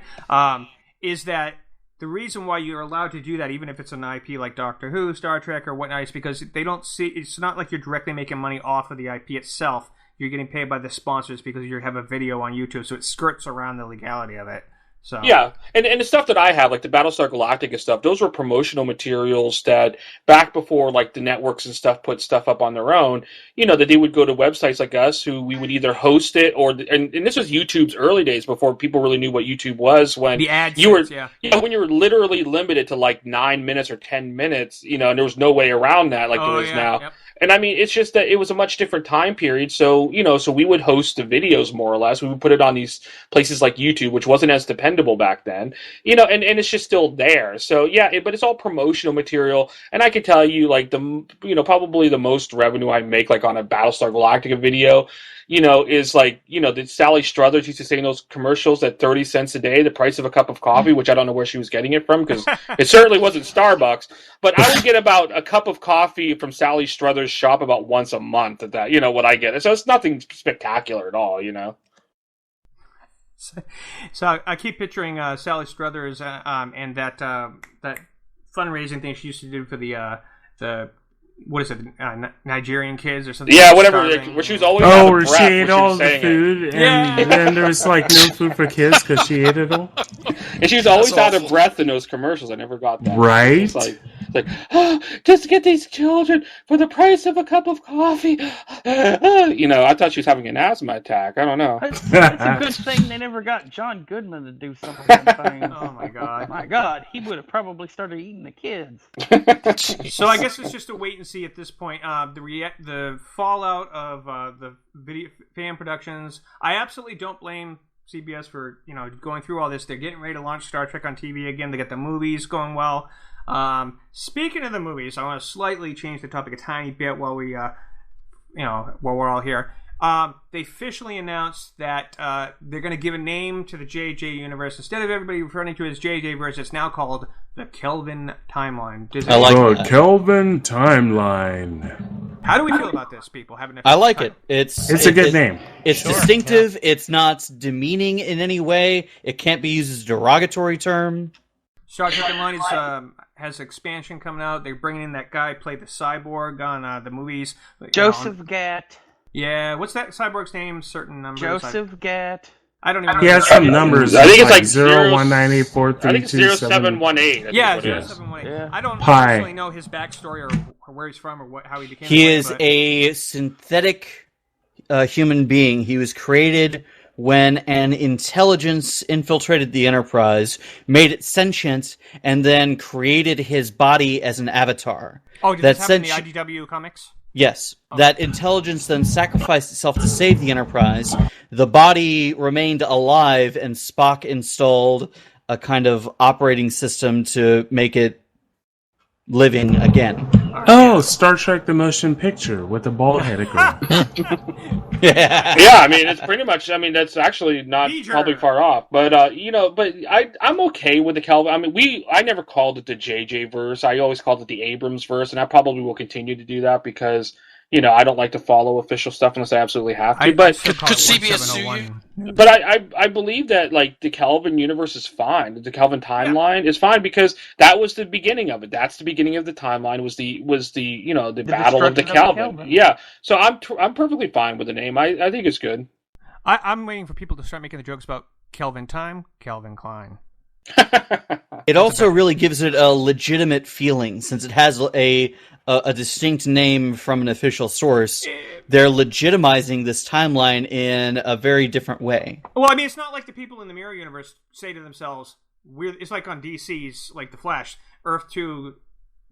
Speaker 2: Is that the reason why you're allowed to do that, even if it's an IP like Doctor Who, Star Trek, or whatnot, is because they don't see. It's not like you're directly making money off of the IP itself. You're getting paid by the sponsors because you have a video on YouTube, so it skirts around the legality of it. So
Speaker 6: yeah, and the stuff that I have, like the Battlestar Galactica stuff, those were promotional materials that back before like the networks and stuff put stuff up on their own, that they would go to websites like us, who we would either host it or and this was YouTube's early days before people really knew what YouTube was, when
Speaker 2: the ads
Speaker 6: when you were literally limited to like 9 minutes or 10 minutes, and there was no way around that like there is now.
Speaker 2: Yep.
Speaker 6: And I mean, it's just that it was a much different time period. So, so we would host the videos more or less. We would put it on these places like YouTube, which wasn't as dependent dependable back then, you know, and it's just still there. So yeah, but it's all promotional material, and I can tell you, like, probably the most revenue I make, like, on a Battlestar Galactica video, you know, is like, you know, the Sally Struthers used to say in those commercials that 30 cents a day, the price of a cup of coffee, which I don't know where she was getting it from, because it certainly wasn't Starbucks, but I would get about a cup of coffee from Sally Struthers' shop about once a month at that, you know, what I get. So it's nothing spectacular at all, you know.
Speaker 2: So I keep picturing Sally Struthers and that fundraising thing she used to do for the what is it, Nigerian kids or something?
Speaker 6: Yeah, whatever. Where she was always out of
Speaker 4: where
Speaker 6: breath
Speaker 4: she ate
Speaker 6: when
Speaker 4: all
Speaker 6: was
Speaker 4: the
Speaker 6: saying
Speaker 4: food,
Speaker 6: it.
Speaker 4: and then there was like no food for kids because she ate it all.
Speaker 6: And she was always
Speaker 3: That's
Speaker 6: out of
Speaker 3: awful.
Speaker 6: breath in those commercials. I never got that.
Speaker 4: Right?
Speaker 6: It's like, oh, just get these children for the price of a cup of coffee. You know, I thought she was having an asthma attack. I don't know.
Speaker 5: It's a good thing they never got John Goodman to do some of them things.
Speaker 2: Oh my god!
Speaker 5: My God, he would have probably started eating the kids.
Speaker 2: So I guess it's just a wait and see at this point. The fallout of the video fan productions. I absolutely don't blame CBS for, you know, going through all this. They're getting ready to launch Star Trek on TV again. They got the movies going well. Speaking of the movies, I want to slightly change the topic a tiny bit while we're all here. They officially announced that they're going to give a name to the JJ universe. Instead of everybody referring to it as JJ verse, it's now called the Kelvin Timeline.
Speaker 1: I like
Speaker 4: The
Speaker 1: that.
Speaker 4: Kelvin Timeline.
Speaker 2: How do we feel about this, people?
Speaker 1: I like it. It's
Speaker 4: a good name.
Speaker 1: It's distinctive. Yeah. It's not demeaning in any way. It can't be used as a derogatory term.
Speaker 2: Star Trek Online has expansion coming out. They're bringing in that guy who played the cyborg on the movies.
Speaker 5: Joseph Gatt.
Speaker 2: Yeah, what's that cyborg's name? Certain numbers.
Speaker 5: Joseph Gatt.
Speaker 2: I don't even know.
Speaker 4: He has some numbers.
Speaker 6: I think it's like
Speaker 4: 0198432.
Speaker 6: I think it's 0718.
Speaker 2: Yeah,
Speaker 6: what it is.
Speaker 2: 0718.
Speaker 5: Yeah.
Speaker 2: I don't
Speaker 4: Pi.
Speaker 2: actually know his backstory or where he's from or how he became.
Speaker 1: He
Speaker 2: that way,
Speaker 1: is
Speaker 2: but
Speaker 1: a synthetic human being. He was created when an intelligence infiltrated the Enterprise, made it sentient, and then created his body as an avatar.
Speaker 2: Oh, did
Speaker 1: that
Speaker 2: this happen in the IDW comics?
Speaker 1: Yes.
Speaker 2: Oh.
Speaker 1: That intelligence then sacrificed itself to save the Enterprise. The body remained alive, and Spock installed a kind of operating system to make it living again.
Speaker 4: Oh, Star Trek the Motion Picture with a bald-headed girl.
Speaker 1: Yeah.
Speaker 6: Yeah, I mean, it's pretty much. I mean, that's actually not probably far off. But I'm okay with the Kelvin. I mean, I never called it the JJ verse. I always called it the Abrams verse, and I probably will continue to do that because, you know, I don't like to follow official stuff unless I absolutely have to. But
Speaker 3: could CBS sue you?
Speaker 6: But I believe that, like, the Kelvin universe is fine. The Kelvin timeline is fine because that was the beginning of it. That's the beginning of the timeline. Was the battle of the Kelvin. Yeah. So I'm perfectly fine with the name. I think it's good.
Speaker 2: I'm waiting for people to start making the jokes about Kelvin Time, Kelvin Klein.
Speaker 1: It also really gives it a legitimate feeling since it has a distinct name from an official source. They're legitimizing this timeline in a very different way.
Speaker 2: Well, I mean, it's not like the people in the Mirror Universe say to themselves, it's like on DC's, like The Flash, Earth 2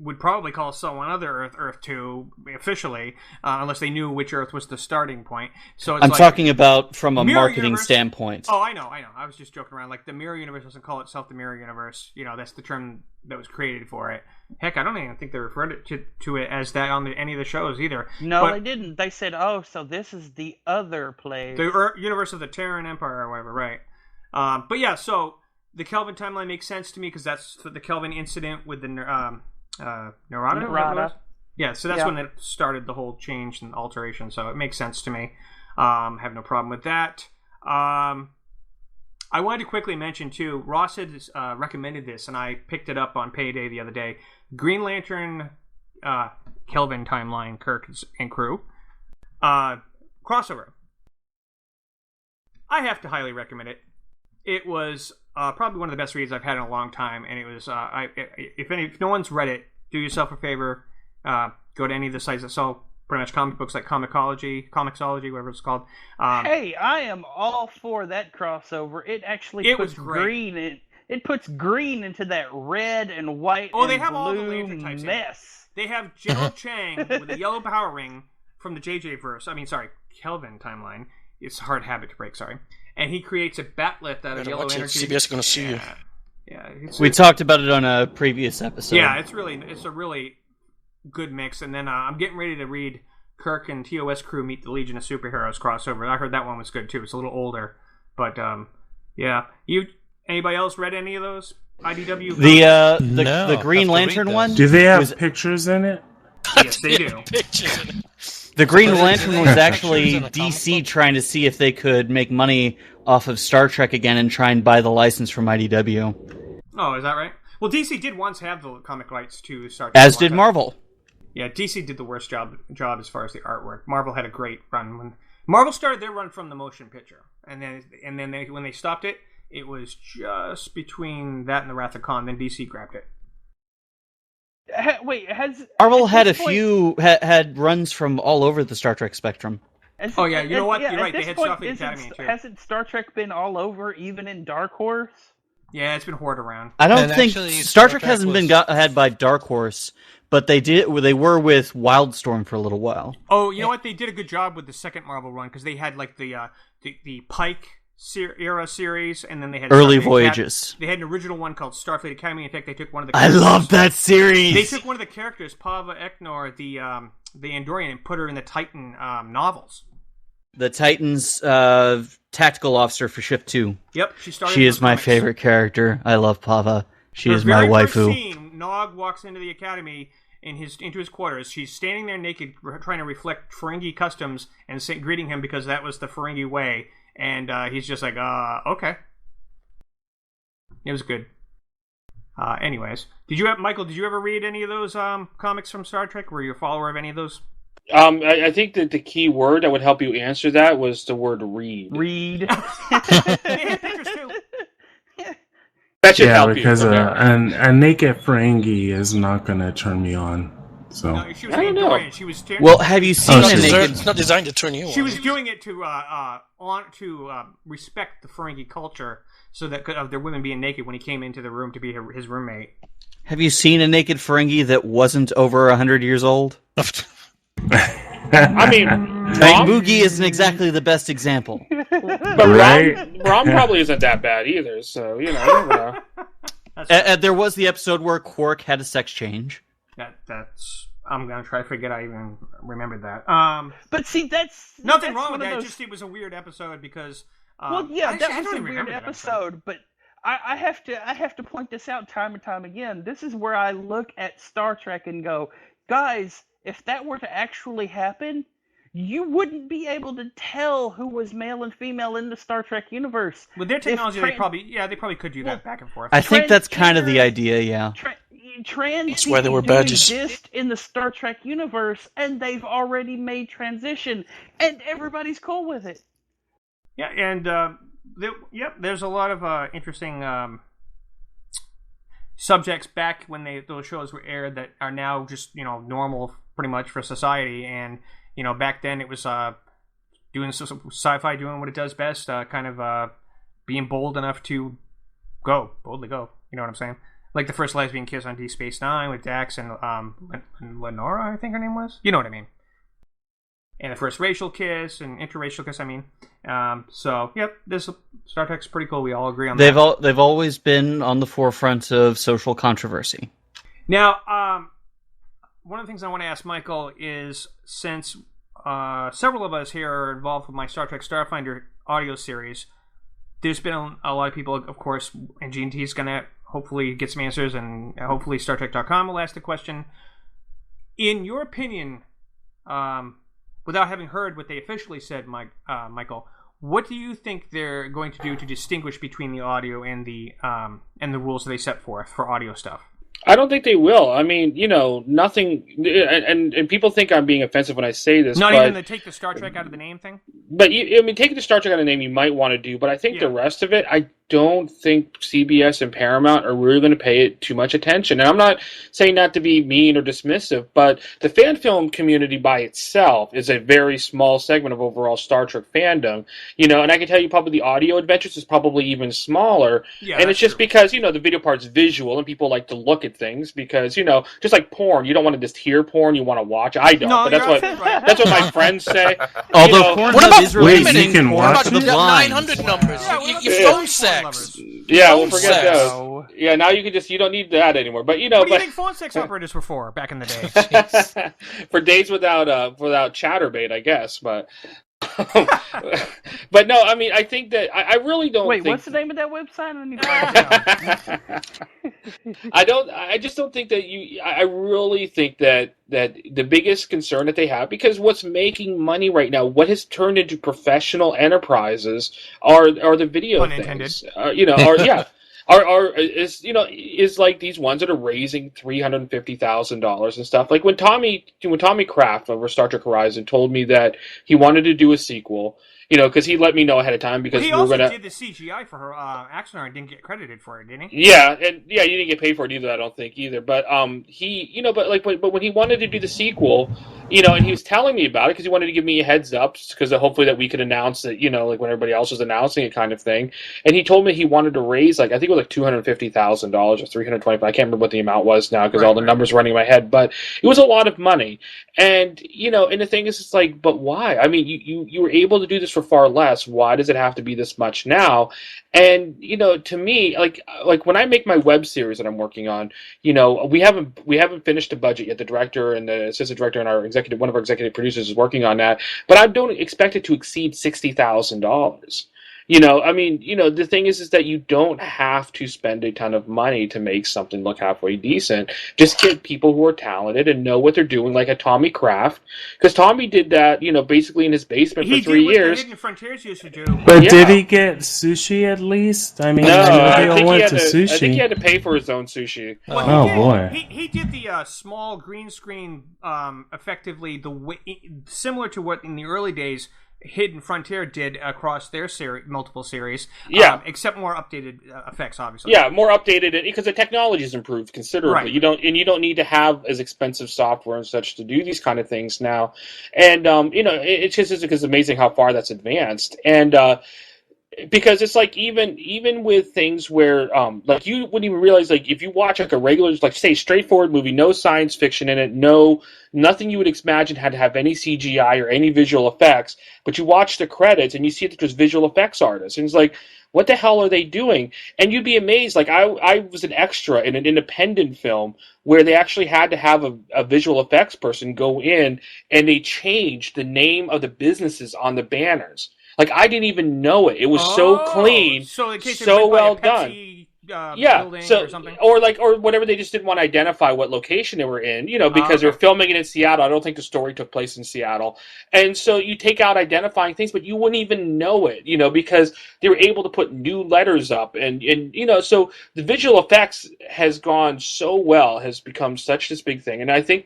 Speaker 2: would probably call someone other Earth 2 officially, unless they knew which Earth was the starting point. So it's
Speaker 1: I'm talking about from a
Speaker 2: Mirror
Speaker 1: marketing
Speaker 2: Universe.
Speaker 1: Standpoint.
Speaker 2: Oh, I know. I was just joking around. Like, the Mirror Universe doesn't call itself the Mirror Universe. You know, that's the term that was created for it. Heck, I don't even think they referred to it as that on any of the shows either.
Speaker 5: No, they didn't. They said, oh, so this is the other place.
Speaker 2: The universe of the Terran Empire or whatever, right. But yeah, so the Kelvin timeline makes sense to me because that's the Kelvin incident with the Narada? Yeah, so that's when it started the whole change and alteration, so it makes sense to me. Have no problem with that. I wanted to quickly mention, too, Ross had recommended this, and I picked it up on Payday the other day. Green Lantern Kelvin timeline, Kirk and crew. Crossover. I have to highly recommend it. It was probably one of the best reads I've had in a long time, and it was if no one's read it, do yourself a favor, go to any of the sites that sell pretty much comic books, like Comixology, whatever it's called.
Speaker 5: Hey, I am all for that crossover. It actually puts green in. It puts green into that red and white and
Speaker 2: they have
Speaker 5: blue
Speaker 2: all the lantern types
Speaker 5: mess.
Speaker 2: They have General Chang with a yellow power ring from the JJ verse. Kelvin timeline. It's a hard habit to break, sorry. and he creates a bat'leth out of
Speaker 3: Better
Speaker 2: yellow
Speaker 3: watch it.
Speaker 2: energy.
Speaker 3: CBS is going to sue you.
Speaker 2: Yeah,
Speaker 1: We talked about it on a previous episode.
Speaker 2: Yeah, it's a really good mix. And then I'm getting ready to read Kirk and TOS Crew Meet the Legion of Superheroes crossover. I heard that one was good too. It's a little older, but yeah. Anybody else read any of those IDW?
Speaker 1: The Green Lantern one.
Speaker 4: Do they have pictures in it?
Speaker 2: Yes, they do.
Speaker 1: The Green Lantern was actually DC trying to see if they could make money off of Star Trek again and try and buy the license from IDW.
Speaker 2: Oh, is that right? Well, DC did once have the comic rights to Star Trek.
Speaker 1: As did Marvel.
Speaker 2: Yeah, DC did the worst job as far as the artwork. Marvel had a great run when Marvel started their run from the motion picture, and then when they stopped it, it was just between that and the Wrath of Khan. Then DC grabbed it.
Speaker 1: Marvel had had runs from all over the Star Trek spectrum.
Speaker 2: Oh yeah, you know what? You're right. They had Starfleet Academy too.
Speaker 5: Hasn't Star Trek been all over, even in Dark Horse?
Speaker 2: Yeah, it's been hoarded around.
Speaker 1: I don't think Star Trek hasn't been had by Dark Horse, but they were with Wildstorm for a little while.
Speaker 2: Oh, you know what? They did a good job with the second Marvel run because they had like the Pike era series, and then they had
Speaker 1: Early Voyages.
Speaker 2: They had an original one called Starfleet Academy. In fact, they took one of the.
Speaker 1: I love that series.
Speaker 2: They took one of the characters, Pava Eknor, the Andorian, and put her in the Titan novels.
Speaker 1: The Titans tactical officer for Shift 2.
Speaker 2: Yep,
Speaker 1: she is my favorite character. I love Pava. She is my waifu.
Speaker 2: First scene, Nog walks into the academy into his quarters. She's standing there naked, trying to reflect Ferengi customs and greeting him because that was the Ferengi way. And he's just like, okay. It was good. Anyways, Michael? Did you ever read any of those comics from Star Trek? Were you a follower of any of those?
Speaker 6: I think that the key word that would help you answer that was the word read.
Speaker 5: Read.
Speaker 6: That should help you.
Speaker 4: Because a naked Ferengi is not going to turn me on. So
Speaker 2: no, she was I don't know. She was
Speaker 1: well, have you seen a naked?
Speaker 3: It's not designed to turn you on.
Speaker 2: She was doing it to respect the Ferengi culture, so that of their women being naked when he came into the room to be his roommate.
Speaker 1: Have you seen a naked Ferengi that wasn't over 100 years old?
Speaker 6: I mean,
Speaker 1: Boogie isn't exactly the best example.
Speaker 6: But Rom probably isn't that bad either, so, you know.
Speaker 2: There
Speaker 1: was the episode where Quark had a sex change.
Speaker 2: I'm going to try to forget I even remembered that.
Speaker 5: But see, that's...
Speaker 2: Nothing wrong with that, just it was a weird episode because...
Speaker 5: that was a weird episode, but I have to point this out time and time again. This is where I look at Star Trek and go, guys... If that were to actually happen, you wouldn't be able to tell who was male and female in the Star Trek universe.
Speaker 2: With their technology, they probably could do that back and forth.
Speaker 1: I think that's kind of the idea, yeah.
Speaker 5: That's
Speaker 3: why there were badges.
Speaker 5: Exist in the Star Trek universe, and they've already made transition, and everybody's cool with it.
Speaker 2: Yeah, and there's a lot of interesting subjects back when those shows were aired that are now just normal pretty much for society, and back then it was doing sci-fi doing what it does best, kind of being bold enough to boldly go. You know what I'm saying? Like the first lesbian kiss on Deep Space Nine with Dax and Lenora, I think her name was. You know what I mean? And the first racial kiss and interracial kiss. I mean, so yep, this Star Trek's pretty cool. We all agree on that.
Speaker 1: They've always been on the forefront of social controversy.
Speaker 2: Now, one of the things I want to ask Michael is, since several of us here are involved with my Star Trek Starfinder audio series, there's been a lot of people, of course, and G&T is going to hopefully get some answers, and hopefully StarTrek.com will ask the question. In your opinion, without having heard what they officially said, Michael, what do you think they're going to do to distinguish between the audio and the rules that they set forth for audio stuff?
Speaker 6: I don't think they will. I mean, nothing, and people think I'm being offensive when I say this.
Speaker 2: Not even to take the Star Trek out of the name thing?
Speaker 6: But, taking the Star Trek out of the name you might want to do, but I think the rest of it, I don't think CBS and Paramount are really going to pay it too much attention. And I'm not saying that to be mean or dismissive, but the fan film community by itself is a very small segment of overall Star Trek fandom. And I can tell you probably the audio adventures is probably even smaller.
Speaker 2: Yeah,
Speaker 6: and it's just because, the video part's visual and people like to look at things because, just like porn, you don't want to just hear porn, you want to watch. I don't,
Speaker 2: No,
Speaker 6: but that's
Speaker 2: you're
Speaker 6: what
Speaker 2: absolutely right.
Speaker 6: that's what my friends say.
Speaker 1: Although
Speaker 3: What
Speaker 1: Pornhub
Speaker 3: about
Speaker 1: is
Speaker 3: women
Speaker 1: releasing
Speaker 4: can
Speaker 1: porn
Speaker 4: watch
Speaker 1: for
Speaker 3: the
Speaker 1: the blind.
Speaker 3: 900 numbers?
Speaker 2: Yeah,
Speaker 3: You
Speaker 2: what
Speaker 3: you
Speaker 2: about
Speaker 3: phone
Speaker 2: porn
Speaker 3: sex.
Speaker 2: lovers?
Speaker 6: Yeah,
Speaker 3: Phone
Speaker 6: we'll forget
Speaker 3: sex.
Speaker 6: those.
Speaker 5: No.
Speaker 6: Yeah, now you don't need that anymore. But
Speaker 2: What do you
Speaker 6: but
Speaker 2: think phone sex operators were for back in the day?
Speaker 6: for days without chatterbait, I guess. But but no, I mean, I think that I really don't.
Speaker 5: Wait,
Speaker 6: think...
Speaker 5: what's the name of that website? I need to write it down.
Speaker 6: I just don't think that I really think that the biggest concern that they have, because what's making money right now, what has turned into professional enterprises are the video
Speaker 2: Pun
Speaker 6: things.
Speaker 2: intended.
Speaker 6: Is like these ones that are raising $350,000 and stuff. Like when Tommy Kraft over Star Trek Horizon told me that he wanted to do a sequel, because he let me know ahead of time because
Speaker 2: He
Speaker 6: we were
Speaker 2: also
Speaker 6: gonna.
Speaker 2: did the CGI for her Axanar and didn't get credited for it, didn't he?
Speaker 6: Yeah, and you didn't get paid for it either. I don't think either. But but when he wanted to do the sequel, and he was telling me about it because he wanted to give me a heads up because hopefully that we could announce it, like when everybody else was announcing it, kind of thing. And he told me he wanted to raise I think it was $250,000 or $325. I can't remember what the amount was now because all the numbers running in my head, but it was a lot of money. And and the thing is, it's like, but why? I mean, you were able to do this for far less. Why does it have to be this much now? And to me, like when I make my web series that I'm working on, we haven't finished the budget yet. The director and the assistant director and one of our executive producers is working on that, but I don't expect it to exceed $60,000. The thing is that you don't have to spend a ton of money to make something look halfway decent. Just get people who are talented and know what they're doing, like a Tommy Kraft, because Tommy did that, basically in his basement for 3 years.
Speaker 2: He did what the Hidden Frontiers used to do.
Speaker 4: But
Speaker 6: Yeah.
Speaker 4: did he get sushi at least? I mean,
Speaker 6: No,
Speaker 4: they
Speaker 6: I
Speaker 4: all
Speaker 6: think
Speaker 4: went
Speaker 6: he
Speaker 4: to
Speaker 6: had to. I think he
Speaker 4: sushi.
Speaker 6: had to pay for his own sushi.
Speaker 2: Well,
Speaker 4: Oh,
Speaker 2: he did.
Speaker 4: boy.
Speaker 2: He did the small green screen, effectively the way, similar to what in the early days Hidden Frontier did across their multiple series.
Speaker 6: Yeah.
Speaker 2: Except more updated effects, obviously.
Speaker 6: Yeah, more updated because the technology has improved considerably.
Speaker 2: Right.
Speaker 6: You don't need to have as expensive software and such to do these kind of things now. And it's just it's amazing how far that's advanced. And because it's like even with things where like you wouldn't even realize, like if you watch like a regular, like say straightforward movie, no science fiction in it, nothing you would imagine had to have any CGI or any visual effects, but you watch the credits and you see that there's visual effects artists, and it's like, what the hell are they doing? And you'd be amazed. Like I was an extra in an independent film where they actually had to have a visual effects person go in and they changed the name of the businesses on the banners. Like I didn't even know it. It was so clean,
Speaker 2: so in case
Speaker 6: so well done.
Speaker 2: Yeah, or something.
Speaker 6: or whatever. They just didn't want to identify what location they were in, because they were filming it in Seattle. I don't think the story took place in Seattle, and so you take out identifying things, but you wouldn't even know it, because they were able to put new letters up, and so the visual effects has gone so well, has become such this big thing, and I think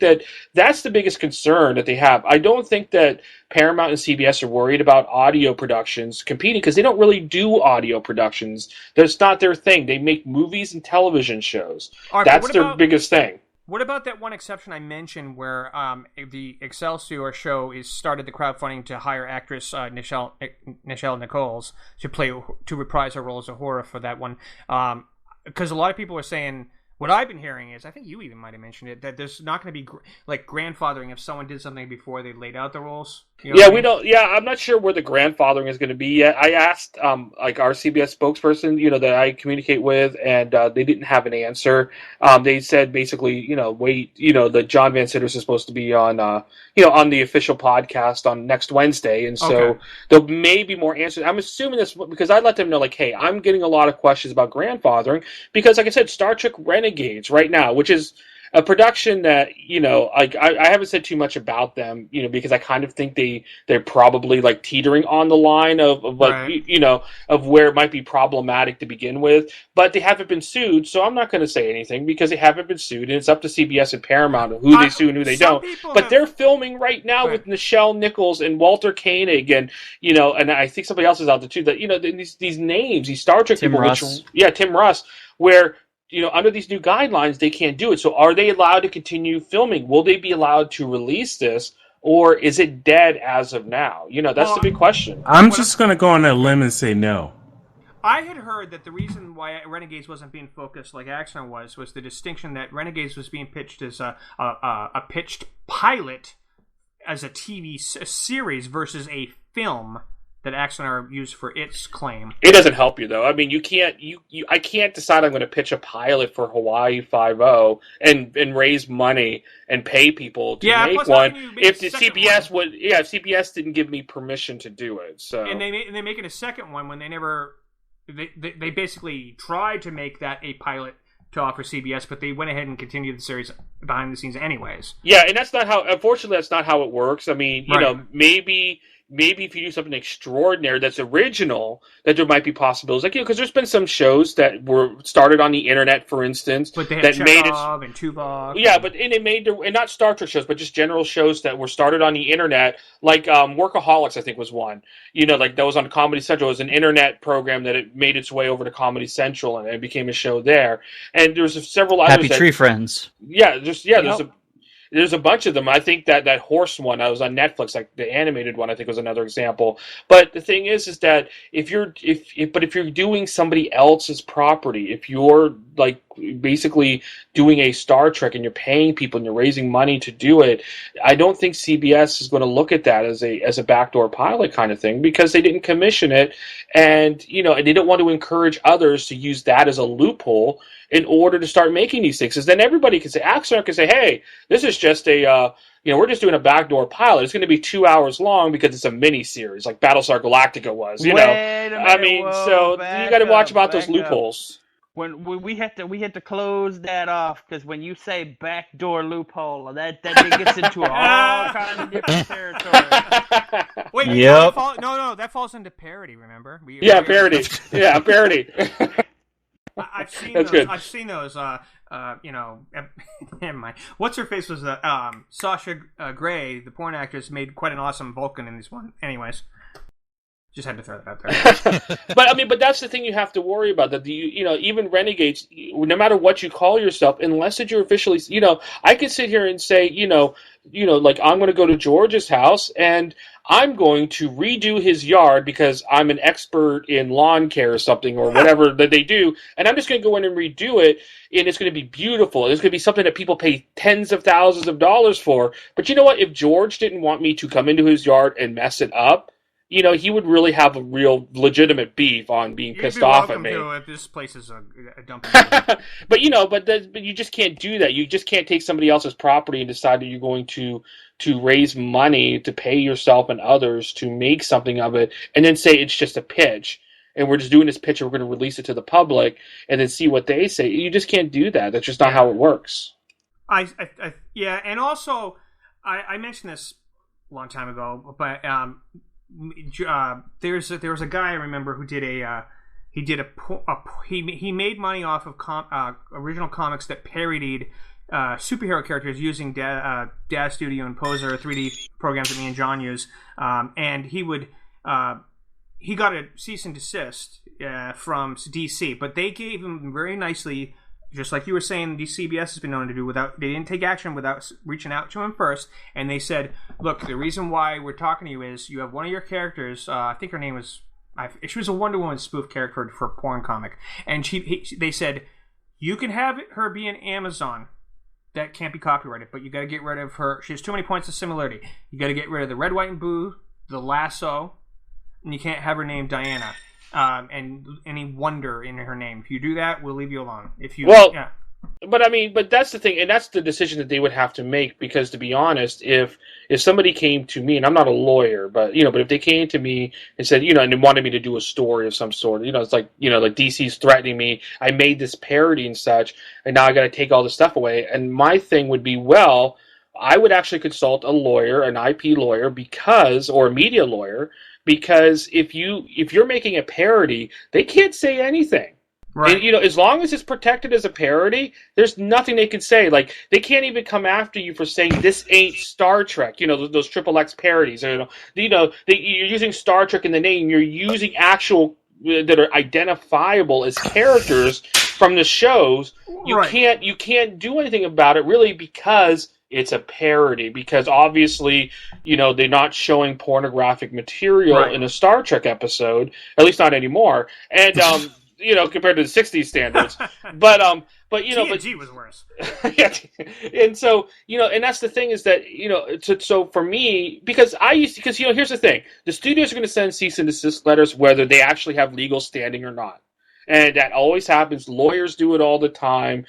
Speaker 6: that's the biggest concern that they have. I don't think that Paramount and CBS are worried about audio productions competing because they don't really do audio productions. That's not their thing. They make movies and television shows.
Speaker 2: Right,
Speaker 6: that's their biggest thing.
Speaker 2: What about that one exception I mentioned where the Excelsior show started the crowdfunding to hire actress Nichelle Nichols to reprise her role as Uhura for that one? Because a lot of people are saying, what I've been hearing is, I think you even might have mentioned it, that there's not going to be grandfathering if someone did something before they laid out the roles.
Speaker 6: We don't. Yeah, I'm not sure where the grandfathering is going to be yet. I asked our CBS spokesperson, that I communicate with, and they didn't have an answer. They said basically, wait, that John Van Sitters is supposed to be on, on the official podcast on next Wednesday, and so there may be more answers. I'm assuming this because I let them know, like, hey, I'm getting a lot of questions about grandfathering because, like I said, Star Trek Renegades right now, which is a production that, like I haven't said too much about them, because I kind of think they're probably like teetering on the line of like,
Speaker 2: Right.
Speaker 6: of where it might be problematic to begin with, but they haven't been sued, so I'm not going to say anything because they haven't been sued, and it's up to CBS and Paramount who they sue and who they
Speaker 2: Some
Speaker 6: don't.
Speaker 2: people
Speaker 6: But
Speaker 2: have-
Speaker 6: they're filming right now with Nichelle Nichols and Walter Koenig, and and I think somebody else is out there too. That these names, these Star Trek
Speaker 1: Tim
Speaker 6: people,
Speaker 1: Russ.
Speaker 6: Tim Russ, where under these new guidelines they can't do it. So are they allowed to continue filming? Will they be allowed to release this, or is it dead as of now? That's the big question.
Speaker 4: I'm just going to go on a limb and say no.
Speaker 2: I had heard that the reason why Renegades wasn't being focused like Axanar was the distinction that Renegades was being pitched as a pitched pilot as a TV series versus a film that Axanar used for its claim.
Speaker 6: It doesn't help you though. I mean, I can't decide I'm going to pitch a pilot for Hawaii Five-0 and raise money and pay people to make one if the CBS would. Yeah, if CBS didn't give me permission to do it. So
Speaker 2: and they make it a second one when they never. They basically tried to make that a pilot to offer CBS, but they went ahead and continued the series behind the scenes anyways.
Speaker 6: Yeah, and that's not how. Unfortunately, that's not how it works. I mean, maybe if you do something extraordinary that's original, that there might be possibilities. Like, because there's been some shows that were started on the internet, for instance,
Speaker 2: but they had
Speaker 6: that made it.
Speaker 2: And Tuvok.
Speaker 6: Yeah, but it made and not Star Trek shows, but just general shows that were started on the internet, like Workaholics, I think was one. Like that was on Comedy Central. It was an internet program that it made its way over to Comedy Central and it became a show there. And there's several others.
Speaker 1: Happy Tree Friends.
Speaker 6: Yeah, there's a bunch of them. I think that horse one that was on Netflix, like the animated one, I think was another example. But the thing is that if you're doing somebody else's property, if you're like basically doing a Star Trek and you're paying people and you're raising money to do it, I don't think CBS is going to look at that as a backdoor pilot kind of thing, because they didn't commission it, and they don't want to encourage others to use that as a loophole in order to start making these things. Because then everybody can say, Axanar can say, hey, this is just we're just doing a backdoor pilot. It's going to be 2 hours long because it's a mini series, like Battlestar Galactica was.
Speaker 5: Wait a minute,
Speaker 6: I mean, so you got to watch about those loopholes.
Speaker 5: When we had to close that off, because when you say backdoor loophole, that gets into all kinds of different territory.
Speaker 2: Wait,
Speaker 1: yep.
Speaker 2: No, that falls into parody. Remember?
Speaker 6: Parody. Yeah, parody.
Speaker 2: I've seen
Speaker 6: That's
Speaker 2: those.
Speaker 6: good.
Speaker 2: I've seen those. Never mind. What's her face was Sasha Grey, the porn actress, made quite an awesome Vulcan in this one. Anyways. Just had to throw that out there.
Speaker 6: but that's the thing you have to worry about. That even Renegades, no matter what you call yourself, unless that you're officially, I could sit here and say, like I'm going to go to George's house and I'm going to redo his yard because I'm an expert in lawn care or something or whatever that they do, and I'm just going to go in and redo it, and it's going to be beautiful. It's going to be something that people pay tens of thousands of dollars for. But you know what? If George didn't want me to come into his yard and mess it up, he would really have a real legitimate beef on being pissed off at me.
Speaker 2: If this place is a dumping.
Speaker 6: But you just can't do that. You just can't take somebody else's property and decide that you're going to raise money to pay yourself and others to make something of it, and then say it's just a pitch, and we're just doing this pitch and we're going to release it to the public, and then see what they say. You just can't do that. That's just not how it works.
Speaker 2: Yeah, and also I mentioned this a long time ago, but. There was a guy I remember who did he made money off of original comics that parodied superhero characters using Dad Studio and Poser 3D programs that me and John use, and he got a cease and desist from DC, but they gave him very nicely. Just like you were saying, CBS has been known to do they didn't take action without reaching out to him first, and they said, "Look, the reason why we're talking to you is you have one of your characters. I think her name was, she was a Wonder Woman spoof character for a porn comic, and they said you can have her be an Amazon. That can't be copyrighted, but you got to get rid of her. She has too many points of similarity. You got to get rid of the red, white, and blue, the lasso, and you can't have her name Diana." And any wonder in her name. If you do that, we'll leave you alone.
Speaker 6: But I mean, but that's the thing, and that's the decision that they would have to make. Because to be honest, if somebody came to me, and I'm not a lawyer, but but if they came to me and said, and they wanted me to do a story of some sort, it's like, like DC's threatening me. I made this parody and such, and now I got to take all this stuff away. And my thing would be, well, I would actually consult a lawyer, an IP lawyer, or a media lawyer, because if you're making a parody, they can't say anything.
Speaker 2: Right.
Speaker 6: And, as long as it's protected as a parody, there's nothing they can say. Like, they can't even come after you for saying this ain't Star Trek. Those XXX parodies. You're using Star Trek in the name. You're using actual that are identifiable as characters from the shows. You can't do anything about it really, because it's a parody. Because obviously, they're not showing pornographic material in a Star Trek episode, at least not anymore. And compared to the '60s standards, but
Speaker 2: TNG was worse.
Speaker 6: Yeah, and so and that's the thing is that so for me, because here's the thing: the studios are going to send cease and desist letters whether they actually have legal standing or not. And that always happens. Lawyers do it all the time.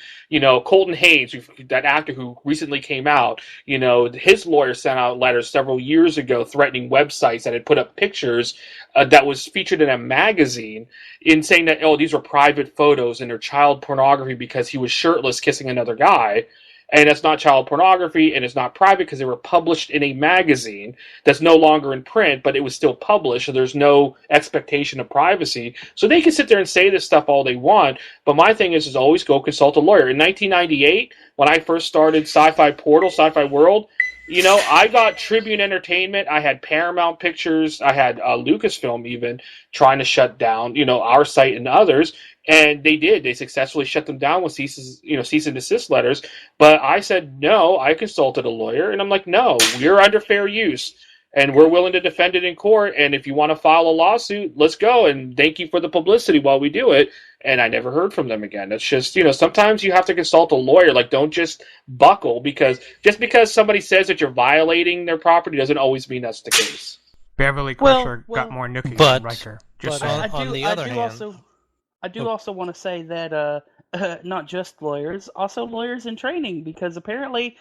Speaker 6: Colton Haynes, that actor who recently came out, his lawyer sent out letters several years ago threatening websites that had put up pictures that was featured in a magazine in saying that, these were private photos and they're child pornography because he was shirtless kissing another guy. And that's not child pornography, and it's not private because they were published in a magazine that's no longer in print, but it was still published, so there's no expectation of privacy. So they can sit there and say this stuff all they want, but my thing is always go consult a lawyer. In 1998, when I first started Sci-Fi Portal, Sci-Fi World, I got Tribune Entertainment, I had Paramount Pictures, I had Lucasfilm even trying to shut down, our site and others. And they did. They successfully shut them down with cease and desist letters. But I said, no, I consulted a lawyer. And I'm like, no, we're under fair use. And we're willing to defend it in court. And if you want to file a lawsuit, let's go. And thank you for the publicity while we do it. And I never heard from them again. It's just, sometimes you have to consult a lawyer. Like, don't just buckle. Because somebody says that you're violating their property doesn't always mean that's the case.
Speaker 2: Beverly Crusher got more nookies than Riker.
Speaker 7: On the other hand...
Speaker 5: I do also want to say that not just lawyers, also lawyers in training, because apparently,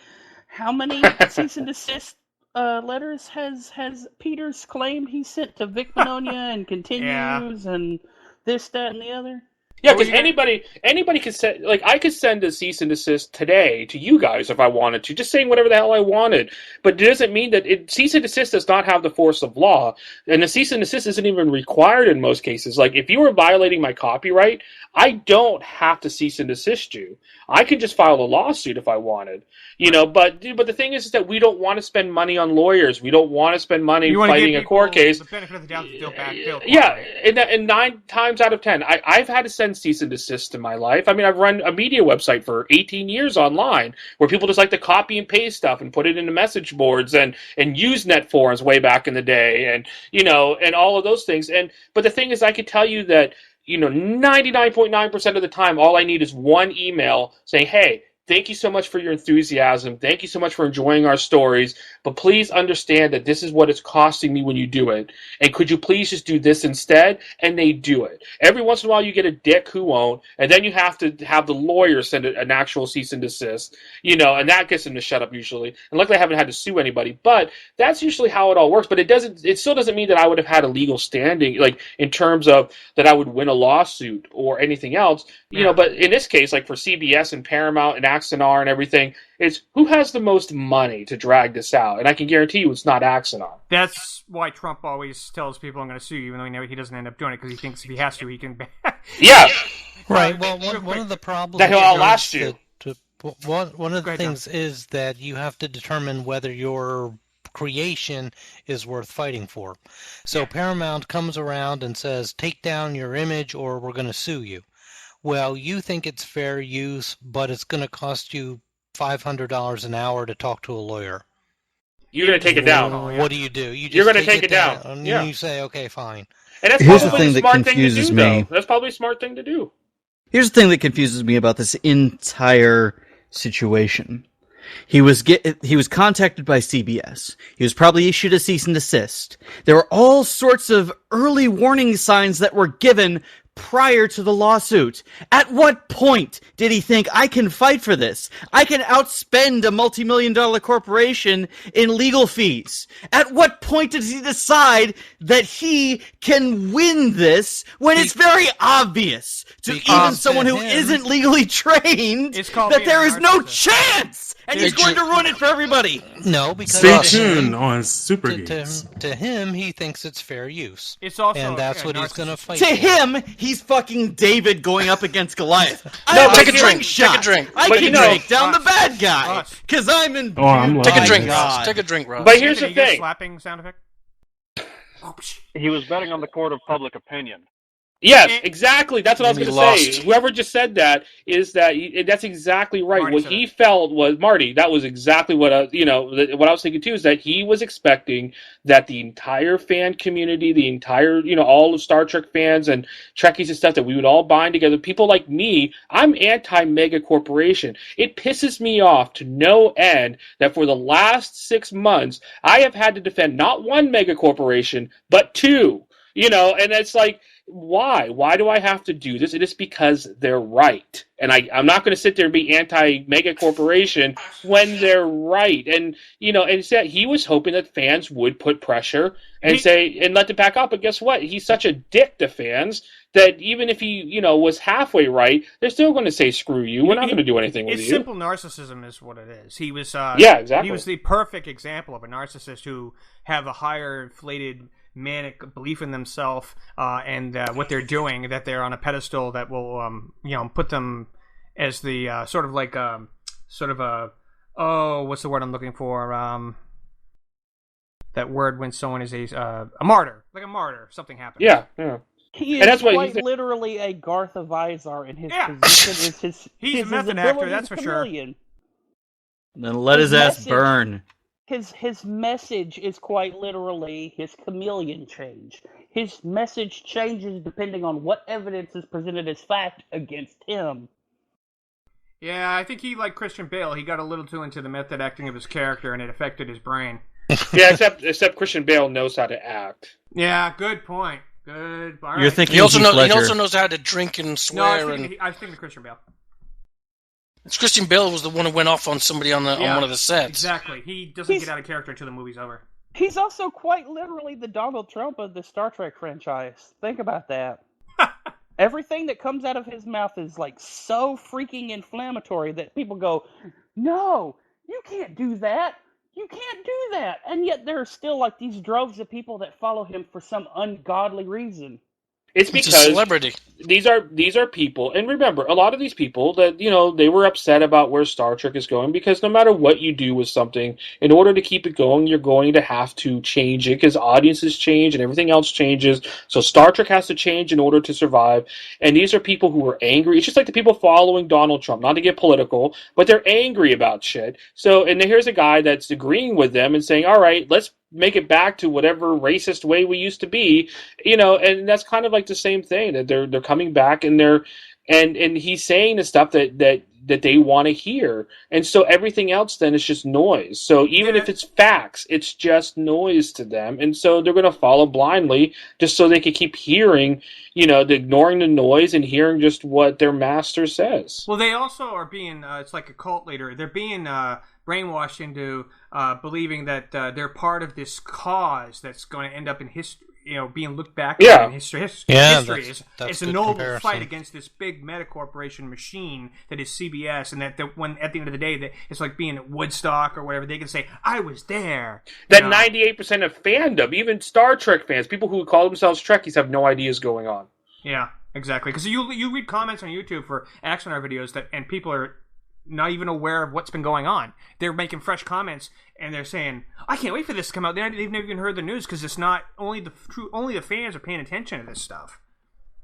Speaker 5: how many cease and desist letters has Peters claimed he sent to Vic Minonia and continues and this, that, and the other?
Speaker 6: Yeah, because anybody could send, I could send a cease and desist today to you guys if I wanted to, just saying whatever the hell I wanted. But it doesn't mean that cease and desist does not have the force of law, and the cease and desist isn't even required in most cases. Like, if you were violating my copyright, I don't have to cease and desist you. I could just file a lawsuit if I wanted, But the thing is that we don't want to spend money on lawyers. We don't want to spend money fighting a court case.
Speaker 2: The benefit of the doubt to
Speaker 6: yeah, and 9 times out of 10, I've had to send cease and desist in my life. I mean, I've run a media website for 18 years online where people just like to copy and paste stuff and put it into message boards and Usenet forums way back in the day, and and all of those things. But the thing is, I could tell you that 99.9% of the time, all I need is one email saying, hey, thank you so much for your enthusiasm. Thank you so much for enjoying our stories. But please understand that this is what it's costing me when you do it. And could you please just do this instead? And they do it. Every once in a while you get a dick who won't. And then you have to have the lawyer send an actual cease and desist. And that gets them to shut up usually. And luckily I haven't had to sue anybody. But that's usually how it all works. But it still doesn't mean that I would have had a legal standing, like in terms of that I would win a lawsuit or anything else. But in this case, like for CBS and Paramount and Axanar and everything, it's who has the most money to drag this out, and I can guarantee you it's not Axanar.
Speaker 2: That's why Trump always tells people I'm going to sue you, even though he doesn't end up doing it because he thinks if he has to, he can.
Speaker 6: Yeah,
Speaker 7: right. Well, one of the problems
Speaker 6: that he'll outlast you.
Speaker 7: One of the things is that you have to determine whether your creation is worth fighting for. So Paramount comes around and says, "Take down your image, or we're going to sue you." Well, you think it's fair use, but it's going to cost you $500 an hour to talk to a lawyer.
Speaker 6: You're going to take it down.
Speaker 7: What do? You're
Speaker 6: going to take it down.
Speaker 7: And
Speaker 6: yeah.
Speaker 7: you say, okay, fine.
Speaker 6: And that's
Speaker 1: Here's
Speaker 6: probably
Speaker 1: the thing
Speaker 6: the
Speaker 1: that
Speaker 6: smart thing to
Speaker 1: confuses
Speaker 6: do,
Speaker 1: me.
Speaker 6: though. That's probably a smart thing to do.
Speaker 1: Here's the thing that confuses me about this entire situation. He was contacted by CBS. He was probably issued a cease and desist. There were all sorts of early warning signs that were given prior to the lawsuit. At what point did he think, I can fight for this? I can outspend a multi-million-dollar corporation in legal fees. At what point does he decide that he can win this when it's very obvious to even someone who isn't legally trained that there is no chance, and he's going to ruin it for everybody?
Speaker 7: No, because
Speaker 4: stay tuned on Super Geeks.
Speaker 7: To him, he thinks it's fair use.
Speaker 2: It's also,
Speaker 7: and that's what he's going to fight
Speaker 1: to
Speaker 7: for.
Speaker 1: him, he's fucking David going up against Goliath.
Speaker 3: Take a drink. Take a drink.
Speaker 1: I can take down the bad guy because I'm in.
Speaker 4: Oh, I'm
Speaker 3: Take a drink,
Speaker 1: God.
Speaker 3: Ross. Take a drink, Ross.
Speaker 6: But here's the
Speaker 2: You get a
Speaker 6: thing.
Speaker 2: slapping sound effect?
Speaker 9: He was betting on the court of public opinion.
Speaker 6: Yes, exactly. That's what I was going to
Speaker 3: lost.
Speaker 6: say. Whoever just said that is that that's exactly right.
Speaker 2: Marty
Speaker 6: what
Speaker 2: said
Speaker 6: he
Speaker 2: it.
Speaker 6: felt was Marty. That was exactly what what I was thinking too. Is that he was expecting that the entire fan community, the entire all of Star Trek fans and Trekkies and stuff, that we would all bind together. People like me, I'm anti-mega corporation. It pisses me off to no end that for the last 6 months I have had to defend not one mega corporation but two. And it's like, why? Why do I have to do this? It is because they're right. And I'm not going to sit there and be anti-mega corporation when they're right. And, and said he was hoping that fans would put pressure and and let them back up. But guess what? He's such a dick to fans that even if he, was halfway right, they're still going to say, screw you. We're not going to do anything with you.
Speaker 2: It's simple narcissism is what it is. He was,
Speaker 6: exactly.
Speaker 2: He was the perfect example of a narcissist who have a higher inflated manic belief in themselves and what they're doing, that they're on a pedestal that will put them as the what's the word I'm looking for, that word when someone is a martyr, like a martyr, something happens.
Speaker 6: Yeah.
Speaker 5: He
Speaker 6: And
Speaker 5: is
Speaker 6: that's what
Speaker 5: quite
Speaker 6: he's-
Speaker 5: literally a Garth of Izar in his position. Is
Speaker 2: He's
Speaker 5: his
Speaker 2: a method
Speaker 5: ability
Speaker 2: actor, that's
Speaker 5: as
Speaker 2: for sure.
Speaker 5: chameleon.
Speaker 1: Then let his ass burn.
Speaker 5: His message is quite literally his chameleon change. His message changes depending on what evidence is presented as fact against him.
Speaker 2: Yeah, I think he, like Christian Bale, he got a little too into the method acting of his character, and it affected his brain.
Speaker 6: Yeah, except Christian Bale knows how to act.
Speaker 2: Yeah, good point. Good. All
Speaker 1: You're
Speaker 2: right.
Speaker 1: thinking
Speaker 3: He also
Speaker 1: Ledger.
Speaker 3: knows how to drink and
Speaker 2: No,
Speaker 3: swear.
Speaker 2: I was thinking Christian Bale.
Speaker 3: Christian Bale was the one who went off on somebody on one of the sets.
Speaker 2: Exactly. He doesn't get out of character until the movie's over.
Speaker 5: He's also quite literally the Donald Trump of the Star Trek franchise. Think about that. Everything that comes out of his mouth is like so freaking inflammatory that people go, no, you can't do that. You can't do that. And yet there are still like these droves of people that follow him for some ungodly reason.
Speaker 6: It's
Speaker 3: He's
Speaker 6: because
Speaker 3: a celebrity.
Speaker 6: These are people, and remember, a lot of these people that, they were upset about where Star Trek is going, because no matter what you do with something, in order to keep it going, you're going to have to change it, because audiences change and everything else changes. So Star Trek has to change in order to survive. And these are people who are angry. It's just like the people following Donald Trump, not to get political, but they're angry about shit. So, and here's a guy that's agreeing with them and saying, all right, let's make it back to whatever racist way we used to be, and that's kind of like the same thing, that they're coming back and and he's saying the stuff that they want to hear, and so everything else then is just noise. So even if it's facts, it's just noise to them, and so they're going to follow blindly just so they can keep hearing, ignoring the noise and hearing just what their master says.
Speaker 2: Well, they also are being, it's like a cult leader, they're being brainwashed into believing that they're part of this cause that's going to end up in history, being looked back on in history. History. It's a noble fight against this big metacorporation machine that is CBS, and that when at the end of the day, it's like being at Woodstock or whatever, they can say, I was there.
Speaker 6: That 98% of fandom, even Star Trek fans, people who call themselves Trekkies, have no ideas going on.
Speaker 2: Yeah, exactly. Because you read comments on YouTube for Axanar videos and people are not even aware of what's been going on. They're making fresh comments and they're saying, "I can't wait for this to come out." They've never even heard the news because it's not only the fans are paying attention to this stuff.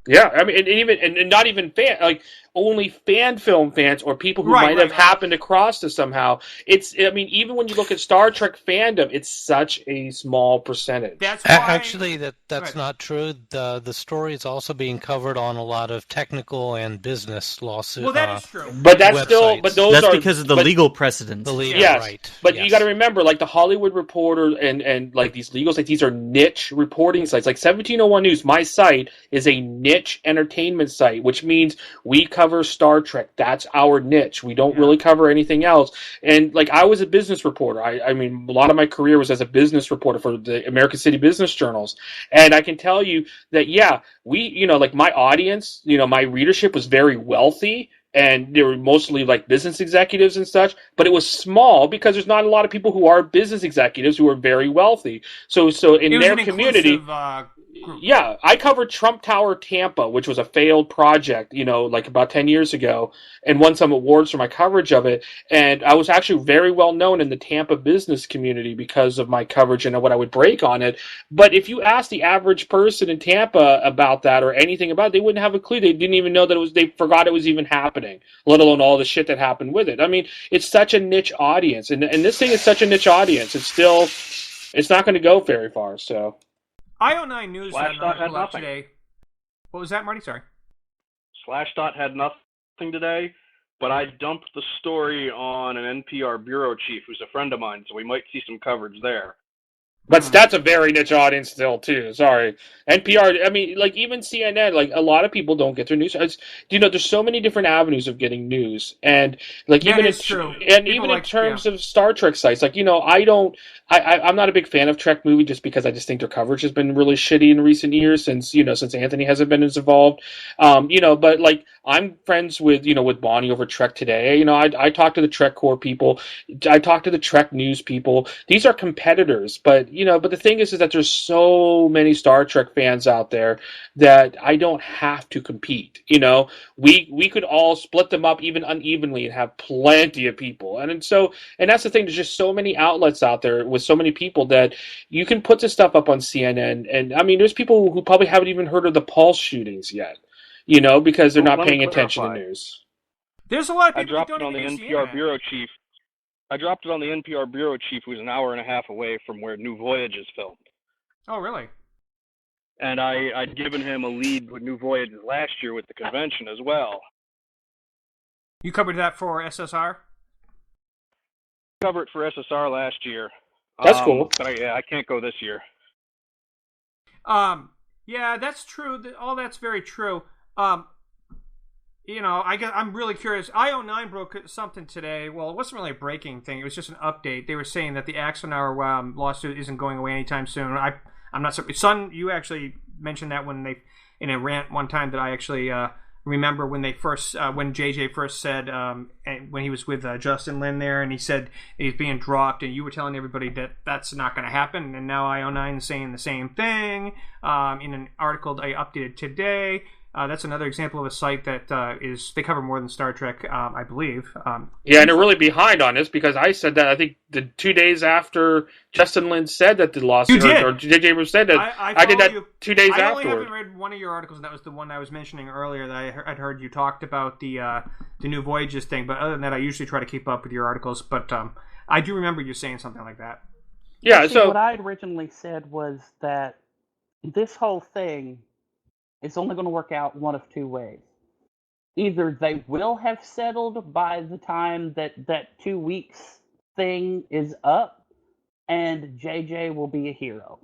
Speaker 6: Yeah, I mean, and not even fan. Like, only fan film fans or people who might have happened across this somehow. Even when you look at Star Trek fandom, it's such a small percentage.
Speaker 2: That's why...
Speaker 7: Actually, that's not true. The story is also being covered on a lot of technical and business lawsuits.
Speaker 2: Well, that is true.
Speaker 6: But that's still, but those
Speaker 1: that's
Speaker 6: are
Speaker 1: because of the legal precedents.
Speaker 6: Yes,
Speaker 7: right.
Speaker 6: But you got to remember, like the Hollywood Reporter and like these legal sites, these are niche reporting sites. Like 1701 News, my site is a niche entertainment site, which means we cover Star Trek. That's our niche. We don't really cover anything else. And like I was a business reporter. I mean, a lot of my career was as a business reporter for the American City Business Journals. And I can tell you that, we, like my audience, my readership was very wealthy. And they were mostly like business executives and such, but it was small because there's not a lot of people who are business executives who are very wealthy. So in their community, I covered Trump Tower Tampa, which was a failed project, like about 10 years ago, and won some awards for my coverage of it. And I was actually very well known in the Tampa business community because of my coverage and what I would break on it. But if you ask the average person in Tampa about that or anything about it, they wouldn't have a clue. They didn't even know that they forgot it was even happening, let alone all the shit that happened with it. I mean, it's such a niche audience, and this thing is such a niche audience. It's not going to go very far, so...
Speaker 2: IO9 News had an article out today. What was that, Marty? Sorry.
Speaker 9: Slashdot had nothing today, but I dumped the story on an NPR bureau chief who's a friend of mine, so we might see some coverage there.
Speaker 6: But that's a very niche audience still, too. Sorry. NPR, I mean, like, even CNN, like, a lot of people don't get their news. There's so many different avenues of getting news. And, like, even in terms of Star Trek sites, like, I'm not a big fan of Trek movie just because I just think their coverage has been really shitty in recent years since Anthony hasn't been as involved. But, like, I'm friends with Bonnie over Trek Today. I talk to the Trek Core people. I talk to the Trek News people. These are competitors, but the thing is that there's so many Star Trek fans out there that I don't have to compete. We could all split them up even unevenly and have plenty of people. And that's the thing. There's just so many outlets out there with so many people that you can put this stuff up on CNN. And I mean, there's people who probably haven't even heard of the Pulse shootings yet, because they're not paying attention to news.
Speaker 2: There's a lot of people
Speaker 9: I dropped it on the NPR bureau chief. I dropped it on the NPR bureau chief, who's an hour and a half away from where New Voyage is filmed.
Speaker 2: Oh, really?
Speaker 9: And I'd given him a lead with New Voyages last year with the convention as well.
Speaker 2: You covered that for SSR?
Speaker 9: Covered for SSR last year.
Speaker 6: That's cool.
Speaker 9: But I can't go this year.
Speaker 2: Yeah, that's true. All that's very true. I'm really curious. IO9 broke something today. Well, it wasn't really a breaking thing. It was just an update. They were saying that the Axanar lawsuit isn't going away anytime soon. I'm not certain. Son, you actually mentioned that in a rant one time that I actually remember when they first, when JJ first said, when he was with Justin Lin there, and he said he's being dropped, and you were telling everybody that that's not going to happen, and now IO9 is saying the same thing in an article I updated today. That's another example of a site that they cover more than Star Trek, I believe.
Speaker 6: And they're really behind on this because I said that I think the 2 days after Justin Lin said that the lawsuit, or J.J. Abrams said that, I did that 2 days afterward.
Speaker 2: I only haven't read one of your articles, and that was the one I was mentioning earlier that I'd heard you talked about the New Voyages thing. But other than that, I usually try to keep up with your articles. But I do remember you saying something like that.
Speaker 5: Yeah. So what I had originally said was that this whole thing, it's only going to work out one of two ways. Either they will have settled by the time that 2 weeks thing is up, and JJ will be a hero.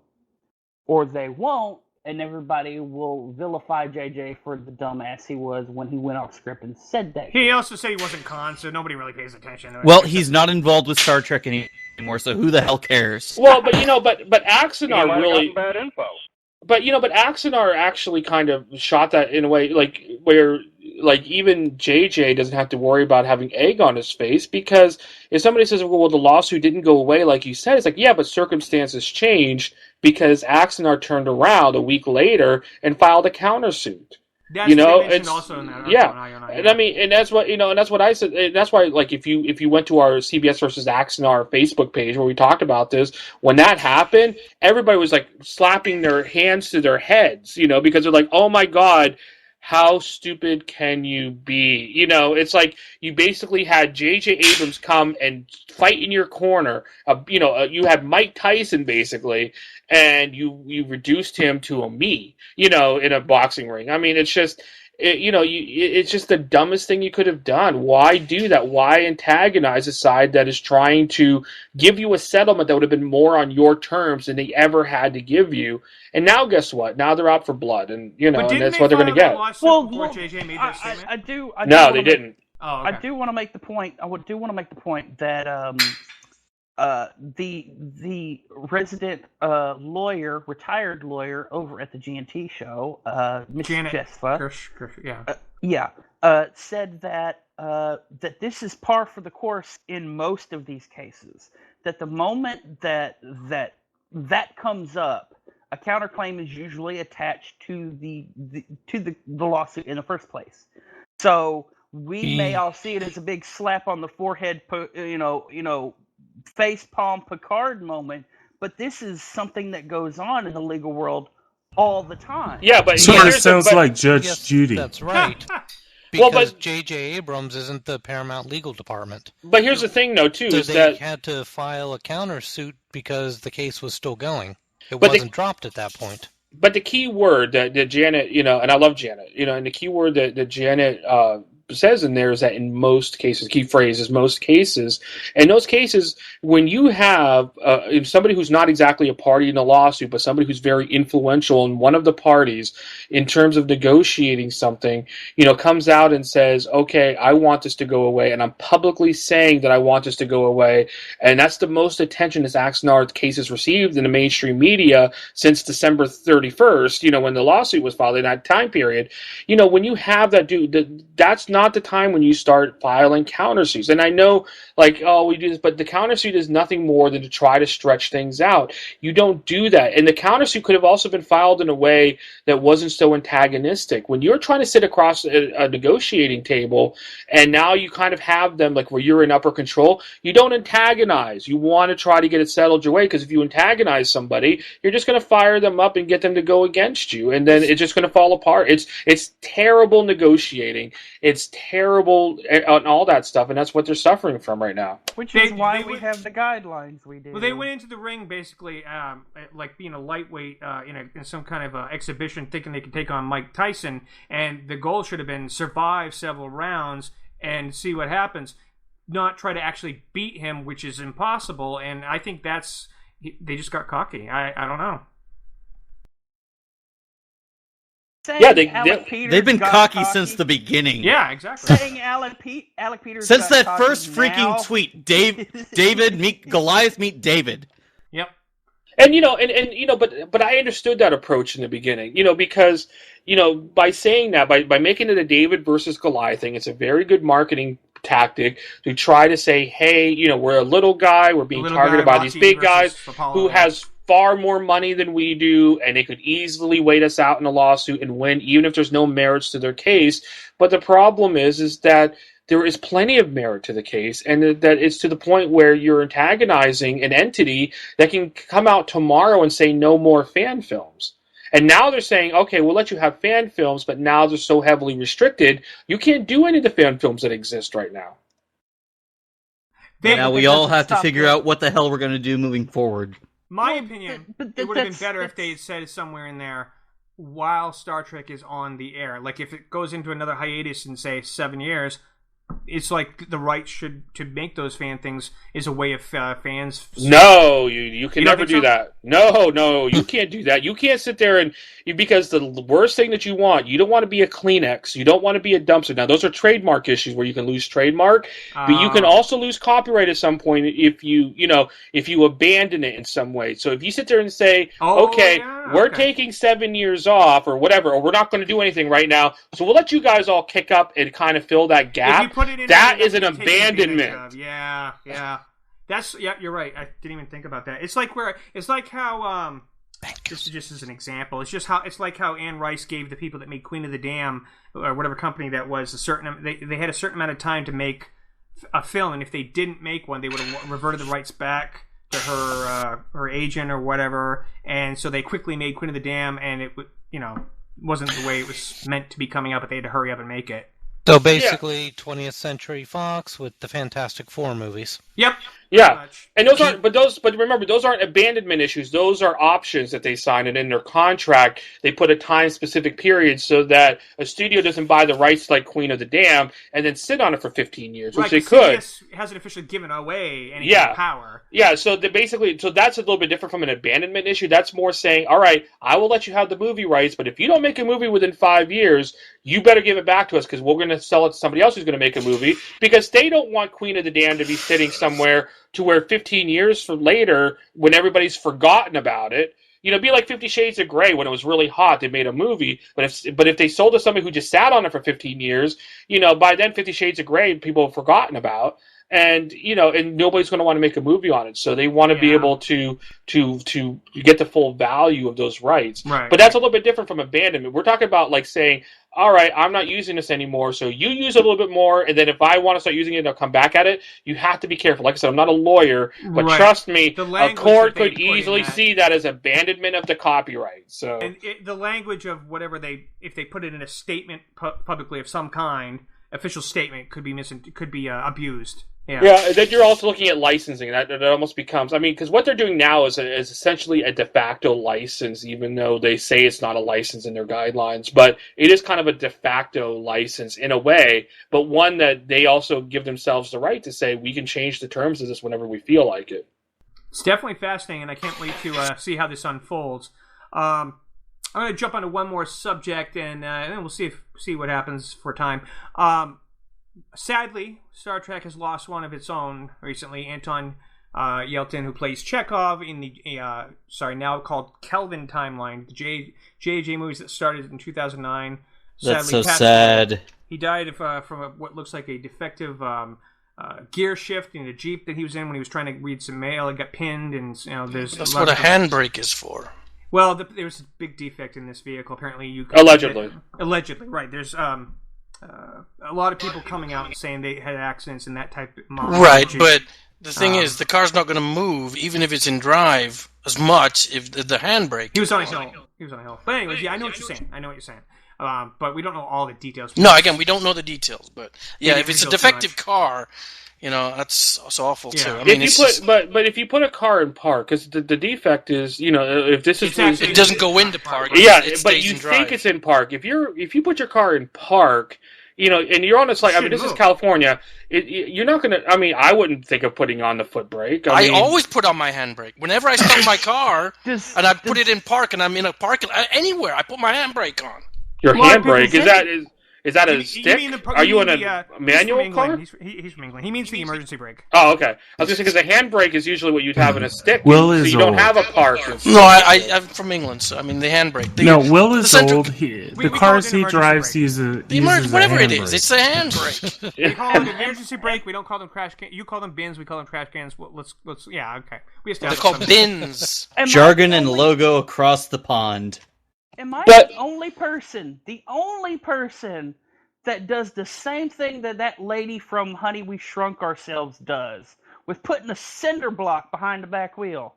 Speaker 5: Or they won't, and everybody will vilify JJ for the dumbass he was when he went off script and said that.
Speaker 2: He also said he wasn't con, so nobody really pays attention.
Speaker 1: Well, he's not involved with Star Trek anymore, so who the hell cares?
Speaker 6: Well, but Axanar really
Speaker 9: bad info.
Speaker 6: But Axanar actually kind of shot that in a way, like where, like even JJ doesn't have to worry about having egg on his face, because if somebody says, "Well, the lawsuit didn't go away," like you said, it's like, yeah, but circumstances changed because Axanar turned around a week later and filed a countersuit.
Speaker 2: That's it's also in that.
Speaker 6: And I mean, and that's what and that's what I said. And that's why, like, if you went to our CBS versus Axanar Facebook page where we talked about this, when that happened, everybody was like slapping their hands to their heads, because they're like, "Oh my God, how stupid can you be? You know, it's like you basically had J.J. Abrams come and fight in your corner. You had Mike Tyson basically, and you reduced him to a me. You know, in a boxing ring. I mean, it's just. It's just the dumbest thing you could have done. Why do that? Why antagonize a side that is trying to give you a settlement that would have been more on your terms than they ever had to give you? And now, guess what? Now they're out for blood, and that's what they're going to get.
Speaker 2: Well, JJ made that statement?
Speaker 5: I do.
Speaker 6: No, they didn't.
Speaker 2: Oh, okay.
Speaker 5: I do want to make the point. I do want to make the point that the resident retired lawyer over at the G&T show, Miss Jespa, said that that this is par for the course in most of these cases. That the moment that comes up, a counterclaim is usually attached to the lawsuit in the first place. So we may all see it as a big slap on the forehead, face palm Picard moment, but this is something that goes on in the legal world all the time.
Speaker 6: Yeah, but
Speaker 4: sort of sounds like Judge Judy.
Speaker 7: That's right. Because J.J. Abrams isn't the Paramount legal department.
Speaker 6: But here's the thing, though, too, is
Speaker 7: they
Speaker 6: that
Speaker 7: had to file a countersuit because the case was still going. It wasn't dropped at that point.
Speaker 6: But the key word that Janet, and I love Janet, and the key word that Janet says in there is that in most cases, key phrase is most cases. In those cases, when you have somebody who's not exactly a party in a lawsuit, but somebody who's very influential in one of the parties in terms of negotiating something, comes out and says, okay, I want this to go away, and I'm publicly saying that I want this to go away, and that's the most attention this Axanar case has received in the mainstream media since December 31st, when the lawsuit was filed in that time period. When you have that that's not the time when you start filing countersuits. And I know, we do this, but the countersuit is nothing more than to try to stretch things out. You don't do that. And the countersuit could have also been filed in a way that wasn't so antagonistic. When you're trying to sit across a negotiating table, and now you kind of have them where you're in upper control, you don't antagonize. You want to try to get it settled your way, because if you antagonize somebody, you're just going to fire them up and get them to go against you, and then it's just going to fall apart. It's terrible negotiating. It's terrible on all that stuff, and that's what they're suffering from right now.
Speaker 5: Which is why we have the guidelines we do.
Speaker 2: Well, they went into the ring basically like being a lightweight in some kind of exhibition, thinking they could take on Mike Tyson, and the goal should have been survive several rounds and see what happens, not try to actually beat him, which is impossible. And I think they just got cocky. I don't know.
Speaker 1: They've been cocky since the beginning.
Speaker 2: Yeah, exactly.
Speaker 5: Saying Alec Peters
Speaker 1: since that
Speaker 5: cocky
Speaker 1: first freaking tweet, David meet Goliath meet David.
Speaker 2: Yep.
Speaker 6: And but I understood that approach in the beginning, because by saying that, by making it a David versus Goliath thing, it's a very good marketing tactic to try to say, hey, we're a little guy, we're being targeted by these big guys who has far more money than we do, and they could easily wait us out in a lawsuit and win, even if there's no merits to their case. But the problem is that there is plenty of merit to the case, and that it's to the point where you're antagonizing an entity that can come out tomorrow and say no more fan films. And now they're saying, okay, we'll let you have fan films, but now they're so heavily restricted, you can't do any of the fan films that exist right now.
Speaker 1: Now we all have to figure out what the hell we're going to do moving forward.
Speaker 2: My opinion, it would have been better if they had said somewhere in there, while Star Trek is on the air. Like, if it goes into another hiatus in, say, 7 years, it's like the right to make those fan things is a way of fans.
Speaker 6: No, you can never do that. No, you can't do that. You can't sit there because the worst thing that you don't want to be a Kleenex. You don't want to be a dumpster. Now, those are trademark issues where you can lose trademark, but you can also lose copyright at some point if you abandon it in some way. So if you sit there and say, we're taking 7 years off or whatever, or we're not going to do anything right now, so we'll let you guys all kick up and kind of fill that gap. That is an abandonment.
Speaker 2: Yeah. You're right. I didn't even think about that. It's like how this is just as an example. It's like how Anne Rice gave the people that made Queen of the Dam or whatever company that was they had a certain amount of time to make a film, and if they didn't make one, they would have reverted the rights back to her agent or whatever, and so they quickly made Queen of the Dam, and it would wasn't the way it was meant to be coming out, but they had to hurry up and make it.
Speaker 7: So basically, 20th Century Fox with the Fantastic Four movies.
Speaker 2: Yep.
Speaker 6: Yeah, and but remember, those aren't abandonment issues. Those are options that they sign, and in their contract, they put a time-specific period so that a studio doesn't buy the rights like Queen of the Damned and then sit on it for 15 years, which they could.
Speaker 2: CBS hasn't officially given away any kind of power.
Speaker 6: Yeah, so that's a little bit different from an abandonment issue. That's more saying, all right, I will let you have the movie rights, but if you don't make a movie within 5 years, you better give it back to us because we're going to sell it to somebody else who's going to make a movie, because they don't want Queen of the Damned to be sitting somewhere to where 15 years from later, when everybody's forgotten about it, it'd be like 50 Shades of Grey when it was really hot. They made a movie, but if they sold to somebody who just sat on it for 15 years, by then 50 Shades of Grey people have forgotten about, and and nobody's going to want to make a movie on it. So they want to be able to get the full value of those rights.
Speaker 2: Right.
Speaker 6: But that's a little bit different from abandonment. We're talking about like saying, all right, I'm not using this anymore, so you use it a little bit more, and then if I want to start using it, I'll come back at it. You have to be careful. Like I said, I'm not a lawyer, but trust me, a court could easily see that as abandonment of the copyright. So,
Speaker 2: and the language of whatever if they put it in a statement publicly of some kind, official statement could be abused.
Speaker 6: Yeah, then you're also looking at licensing. That almost becomes, because what they're doing now is essentially a de facto license, even though they say it's not a license in their guidelines. But it is kind of a de facto license in a way, but one that they also give themselves the right to say, we can change the terms of this whenever we feel like it.
Speaker 2: It's definitely fascinating, and I can't wait to see how this unfolds. I'm going to jump onto one more subject, and then we'll see what happens for time. Sadly, Star Trek has lost one of its own recently. Anton Yelchin, who plays Chekhov in the now called Kelvin timeline, the J.J. movies that started in 2009.
Speaker 1: That's
Speaker 2: sadly
Speaker 1: so sad.
Speaker 2: He died from what looks like a defective gear shift in a Jeep that he was in when he was trying to read some mail. It got pinned, and
Speaker 3: that's what a handbrake is for.
Speaker 2: Well, there was a big defect in this vehicle. Apparently, allegedly, right? There's a lot of people coming out and saying they had accidents in that type of model.
Speaker 3: Right, but the thing is, the car's not going to move, even if it's in drive, as much if the handbrake.
Speaker 2: He was on a hill. But anyways, I know what you're saying. But we don't know all the details.
Speaker 3: No, again, we don't know the details. But if it's a defective car, that's awful too.
Speaker 6: If you put a car in park, because the defect is, if this is
Speaker 3: it doesn't go into park.
Speaker 6: Yeah, but you think it's in park. If you put your car in park, and you're on a site. This is California. You're not gonna. I wouldn't think of putting on the foot brake.
Speaker 3: I always put on my handbrake whenever I stop my car, and I put it in park, and I'm in a park anywhere. I put my handbrake on.
Speaker 6: Your handbrake is that a stick? Are you in a manual car?
Speaker 2: He's from England. He means the emergency brake.
Speaker 6: Oh, okay. I was going to say, because a handbrake is usually what you'd have in a stick.
Speaker 4: Will
Speaker 6: so
Speaker 4: is
Speaker 6: you don't
Speaker 4: old.
Speaker 6: have a park.
Speaker 3: No, I'm from England, so the handbrake.
Speaker 4: Will is old. The cars he drives uses
Speaker 3: whatever it is, it's a handbrake.
Speaker 2: We call them emergency brake. We don't call them crash cans. You call them bins. We call them trash cans. Let's okay.
Speaker 3: They're called bins.
Speaker 1: Jargon and logo across the pond.
Speaker 5: Am I the only person that does the same thing that lady from Honey, We Shrunk Ourselves does, with putting a cinder block behind the back wheel?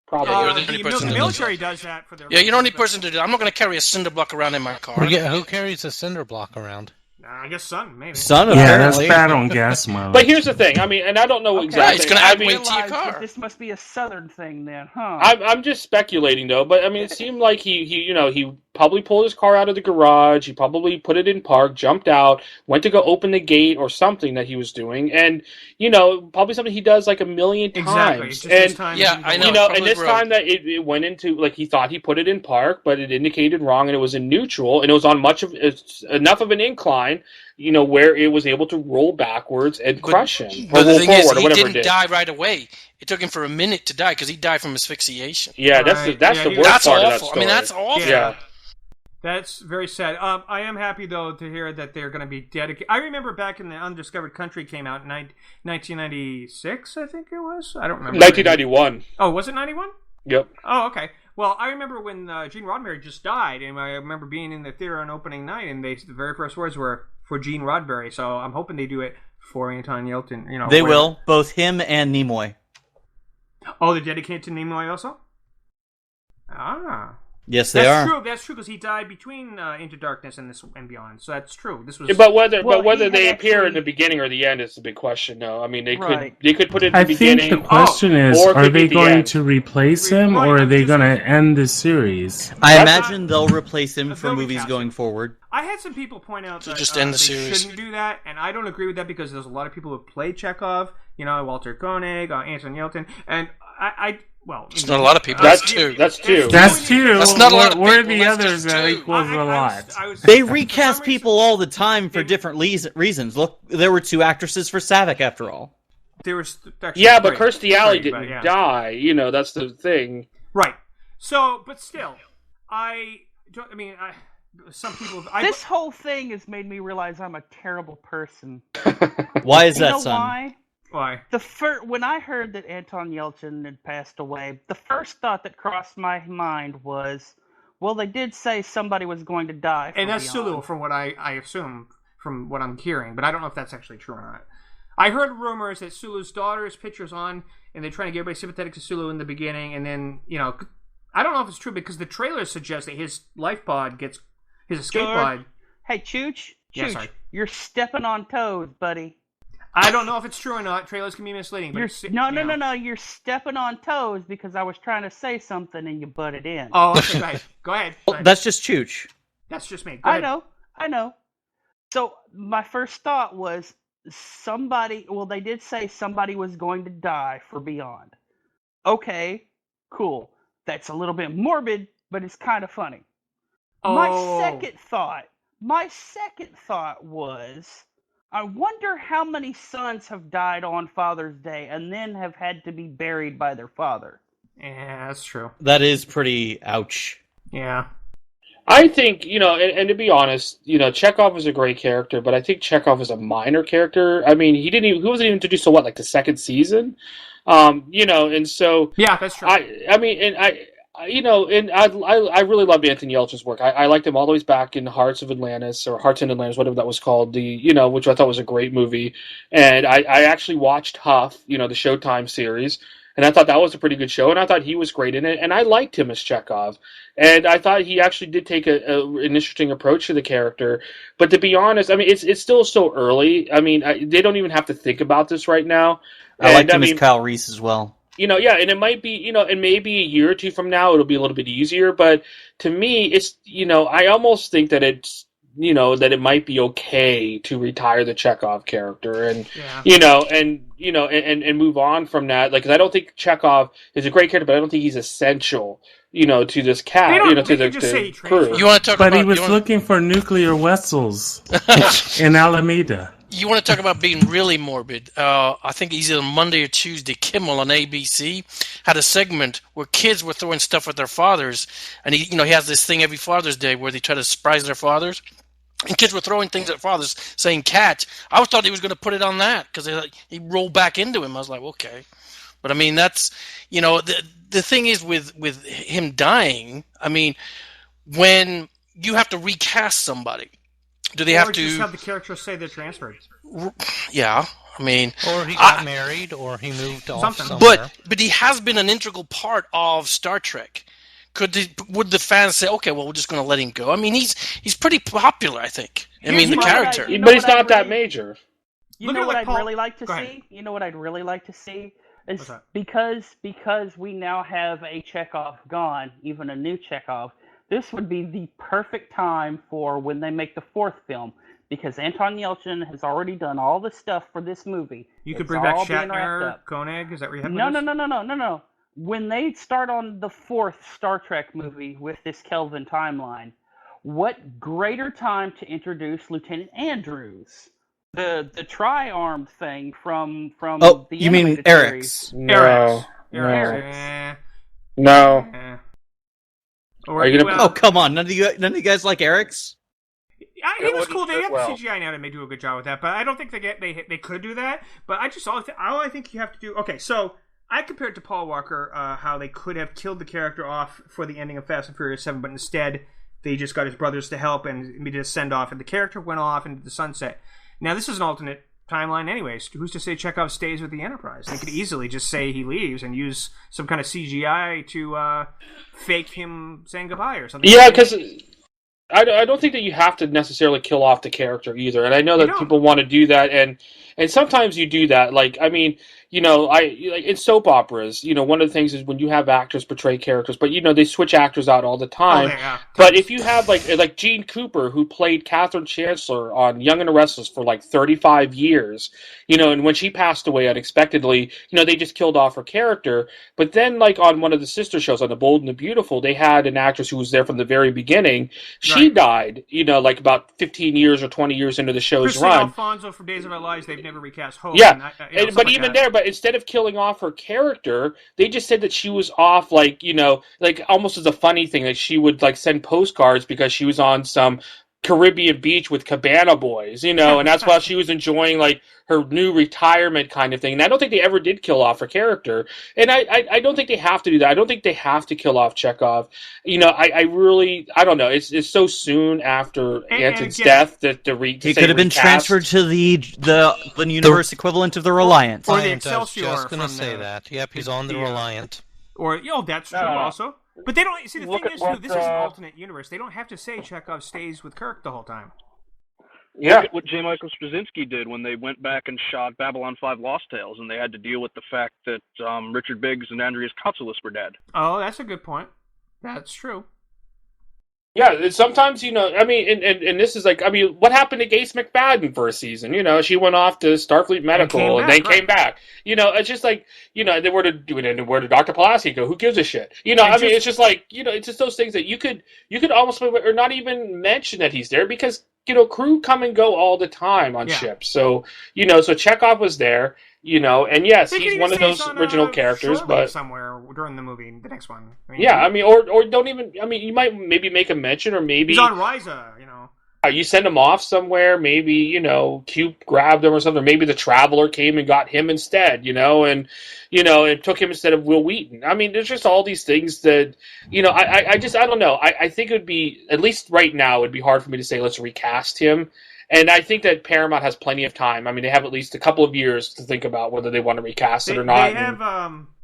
Speaker 6: Probably.
Speaker 2: The military does that for their...
Speaker 3: Yeah, you're the only person to do it. I'm not going to carry a cinder block around in my car.
Speaker 7: Yeah, who carries a cinder block around?
Speaker 2: I guess Sun, maybe.
Speaker 1: Sun,
Speaker 4: apparently. That's bad on gas mileage.
Speaker 6: But here's the thing. And I don't know exactly.
Speaker 3: It's going to add weight to your car.
Speaker 5: This must be a southern thing, then, huh?
Speaker 6: I'm just speculating, though. But it seemed like he probably pulled his car out of the garage. He probably put it in park, jumped out, went to go open the gate or something that he was doing, and probably something he does like a million times.
Speaker 2: Exactly.
Speaker 6: And
Speaker 3: I know.
Speaker 6: And this time that it went into, like, he thought he put it in park, but it indicated wrong, and it was in neutral, and it was on enough of an incline, where it was able to roll backwards and crush him.
Speaker 3: But the thing is, he didn't die right away. It took him for a minute to die because he died from asphyxiation.
Speaker 6: Yeah, that's the worst part of that story.
Speaker 3: That's awful.
Speaker 6: Yeah.
Speaker 2: That's very sad. I am happy, though, to hear that they're going to be dedicated. I remember back in the Undiscovered Country came out in 1996, I think it was. I don't remember.
Speaker 6: 1991.
Speaker 2: Oh, was it 91?
Speaker 6: Yep.
Speaker 2: Oh, okay. Well, I remember when Gene Roddenberry just died, and I remember being in the theater on opening night, and the very first words were for Gene Roddenberry. So I'm hoping they do it for Anton Yelchin.
Speaker 1: They will, both him and Nimoy.
Speaker 2: Oh, they're dedicated to Nimoy also? Ah.
Speaker 1: Yes, they are.
Speaker 2: True. That's true because he died between Into Darkness and this and Beyond. So that's true. This was.
Speaker 6: But whether they appear
Speaker 5: actually-
Speaker 6: in the beginning or the end is the big question. No, I mean they
Speaker 5: Right.
Speaker 6: could put it in the
Speaker 4: I
Speaker 6: beginning.
Speaker 4: think the question is,
Speaker 6: or it
Speaker 4: are
Speaker 6: could be
Speaker 4: they
Speaker 6: the
Speaker 4: going
Speaker 6: end.
Speaker 4: to replace him, or are they going to end the series?
Speaker 1: I imagine they'll replace him for
Speaker 2: They'll
Speaker 1: movies
Speaker 2: recast
Speaker 1: going
Speaker 2: him.
Speaker 1: forward.
Speaker 2: I had some people point out that
Speaker 3: just end the
Speaker 2: they
Speaker 3: series.
Speaker 2: shouldn't do that, and I don't agree with that because there's a lot of people who play Chekhov. You know, Walter Koenig, Anton Yelchin, and
Speaker 3: It's not a lot of people.
Speaker 6: That's
Speaker 3: two.
Speaker 6: That's two.
Speaker 4: That's two.
Speaker 3: That's not a lot of
Speaker 4: Where are
Speaker 3: people,
Speaker 4: the
Speaker 3: that's
Speaker 4: others
Speaker 3: just
Speaker 4: that
Speaker 3: two.
Speaker 4: equals a lot?
Speaker 1: They recast people all the time for different reasons. Look, there were 2 actresses for Savick, after all.
Speaker 2: There was actually
Speaker 6: Yeah, but
Speaker 2: three.
Speaker 6: Kirstie Alley
Speaker 2: Three, but
Speaker 6: didn't
Speaker 2: yeah.
Speaker 6: die. You know, that's the thing.
Speaker 2: Right. So, but still, some people.
Speaker 5: This whole thing has made me realize I'm a terrible person.
Speaker 1: Why is
Speaker 5: You
Speaker 1: that,
Speaker 5: know
Speaker 1: son?
Speaker 5: why?
Speaker 2: Why?
Speaker 5: When I heard that Anton Yelchin had passed away, the first thought that crossed my mind was, well, they did say somebody was going to die.
Speaker 2: And that's
Speaker 5: Beyond.
Speaker 2: Sulu, from what I assume, from what I'm hearing, but I don't know if that's actually true or not. I heard rumors that Sulu's daughter's picture's on, and they're trying to get everybody sympathetic to Sulu in the beginning, and then, I don't know if it's true because the trailers suggest that his life pod gets his escape pod.
Speaker 5: Hey, Chooch,
Speaker 2: Yeah, sorry.
Speaker 5: you're stepping on toes, buddy.
Speaker 2: I don't know if it's true or not. Trailers can be misleading. But
Speaker 5: No. You're stepping on toes because I was trying to say something and you butted in.
Speaker 2: Oh, okay, go ahead. Go ahead.
Speaker 1: That's just Chooch.
Speaker 2: That's just me. Go ahead.
Speaker 5: I know. So my first thought was somebody. Well, they did say somebody was going to die for Beyond. Okay, cool. That's a little bit morbid, but it's kind of funny.
Speaker 2: Oh.
Speaker 5: My second thought was, I wonder how many sons have died on Father's Day and then have had to be buried by their father.
Speaker 2: Yeah, that's true.
Speaker 1: That is pretty ouch.
Speaker 2: Yeah.
Speaker 6: I think, and to be honest, Chekhov is a great character, but I think Chekhov is a minor character. I mean, he wasn't even introduced to the second season, and so
Speaker 2: yeah, that's true.
Speaker 6: I really loved Anthony Yelchin's work. I liked him all the way back in Hearts in Atlantis, whatever that was called, which I thought was a great movie. And I actually watched Huff, the Showtime series, and I thought that was a pretty good show, and I thought he was great in it, and I liked him as Chekhov. And I thought he actually did take an interesting approach to the character. But to be honest, I mean, it's still so early. I mean, they don't even have to think about this right now.
Speaker 1: I liked him as Kyle Reese as well.
Speaker 6: And it might be, and maybe a year or two from now it'll be a little bit easier. But to me, it's, I almost think that it's, that it might be okay to retire the Chekhov character and, and move on from that. Like, 'cause I don't think Chekhov is a great character, but I don't think he's essential, to this cat, to the crew.
Speaker 3: You want to talk
Speaker 4: But
Speaker 3: about?
Speaker 4: he was looking for nuclear vessels in Alameda.
Speaker 3: You want to talk about being really morbid? I think either Monday or Tuesday, Kimmel on ABC had a segment where kids were throwing stuff at their fathers, and he has this thing every Father's Day where they try to surprise their fathers, and kids were throwing things at fathers, saying "catch." I thought he was going to put it on that because he rolled back into him. I was like, okay, but I mean that's the thing is with him dying. I mean, when you have to recast somebody. Do they have to
Speaker 2: just have the character say they're transferred?
Speaker 3: Yeah, I mean,
Speaker 7: or he got married, or he moved off somewhere.
Speaker 3: But he has been an integral part of Star Trek. Would the fans say, okay, well, we're just going to let him go? I mean, he's pretty popular, I think. I mean, the character,
Speaker 6: but he's not that major.
Speaker 5: You know what I'd really like to see? You know what I'd really like to see is because we now have a Chekhov gone, even a new Chekhov. This would be the perfect time for when they make the 4th film, because Anton Yelchin has already done all the stuff for this movie.
Speaker 2: You could bring back Shatner, Koenig. Is that where you have?
Speaker 5: No. When they start on the 4th Star Trek movie with this Kelvin timeline, what greater time to introduce Lieutenant Andrews, the tri-armed thing from
Speaker 1: the
Speaker 5: you mean
Speaker 1: Eric's?
Speaker 6: No.
Speaker 1: Oh, come on! None of you guys like Eric's?
Speaker 2: He was cool. They have CGI now, and they do a good job with that. But I don't think they could do that. But all I think you have to do. Okay, so I compared to Paul Walker how they could have killed the character off for the ending of Fast and Furious 7, but instead they just got his brothers to help and did a send off, and the character went off into the sunset. Now this is an alternate timeline anyways. Who's to say Chekhov stays with the Enterprise? They could easily just say he leaves and use some kind of CGI to fake him saying goodbye or something.
Speaker 6: Yeah, because I don't think that you have to necessarily kill off the character either. And I know that people want to do that, and sometimes you do that. Like, I mean, like in soap operas, one of the things is when you have actors portray characters, but they switch actors out all the time. But if you have like Gene Cooper, who played Catherine Chancellor on Young and the Restless for like 35 years, and when she passed away unexpectedly, they just killed off her character. But then, like on one of the sister shows, on The Bold and the Beautiful, they had an actress who was there from the very beginning. She died, like about 15 years or 20 years into the show's run.
Speaker 2: Alfonso from Days of Our Lives, they've never recast Hope.
Speaker 6: Yeah, but even there, but instead of killing off her character, they just said that she was off, like almost as a funny thing, that she would like send postcards because she was on some Caribbean beach with Cabana Boys, and that's why she was enjoying like her new retirement kind of thing. And I don't think they ever did kill off her character, and I don't think they have to do that. I don't think they have to kill off Chekhov. I don't know. It's so soon after Anton's death that he
Speaker 1: could have been transferred to the universe equivalent of the Reliant.
Speaker 2: Or the Excelsior.
Speaker 7: I was just going to say that. Yep, he's on the Reliant.
Speaker 2: Or that's true also. But they don't see. The thing is, this is an alternate universe. They don't have to say Chekhov stays with Kirk the whole time.
Speaker 9: Yeah, look at what J. Michael Straczynski did when they went back and shot Babylon 5: Lost Tales, and they had to deal with the fact that Richard Biggs and Andreas Katsulas were dead.
Speaker 2: Oh, that's a good point. That's true.
Speaker 6: Yeah, sometimes, I mean, and this is like, I mean, what happened to Gates McFadden for a season? She went off to Starfleet Medical and then came back. It's just like, they were to do it, and where did Dr. Pulaski go? Who gives a shit? It's just like, it's just those things that you could almost, or not even mention that he's there because, crew come and go all the time on ships. So, so Chekhov was there. And yes, he's one of those original characters, but
Speaker 2: somewhere during the movie, the next one.
Speaker 6: Or don't even. I mean, you might maybe make a mention, or maybe
Speaker 2: he's on Risa.
Speaker 6: You send him off somewhere. Maybe Q grabbed him or something. Or maybe the Traveler came and got him instead. And took him instead of Will Wheaton. I mean, there's just all these things that I don't know. I think it would be, at least right now, it would be hard for me to say let's recast him. And I think that Paramount has plenty of time. I mean, they have at least a couple of years to think about whether they want to recast it or not.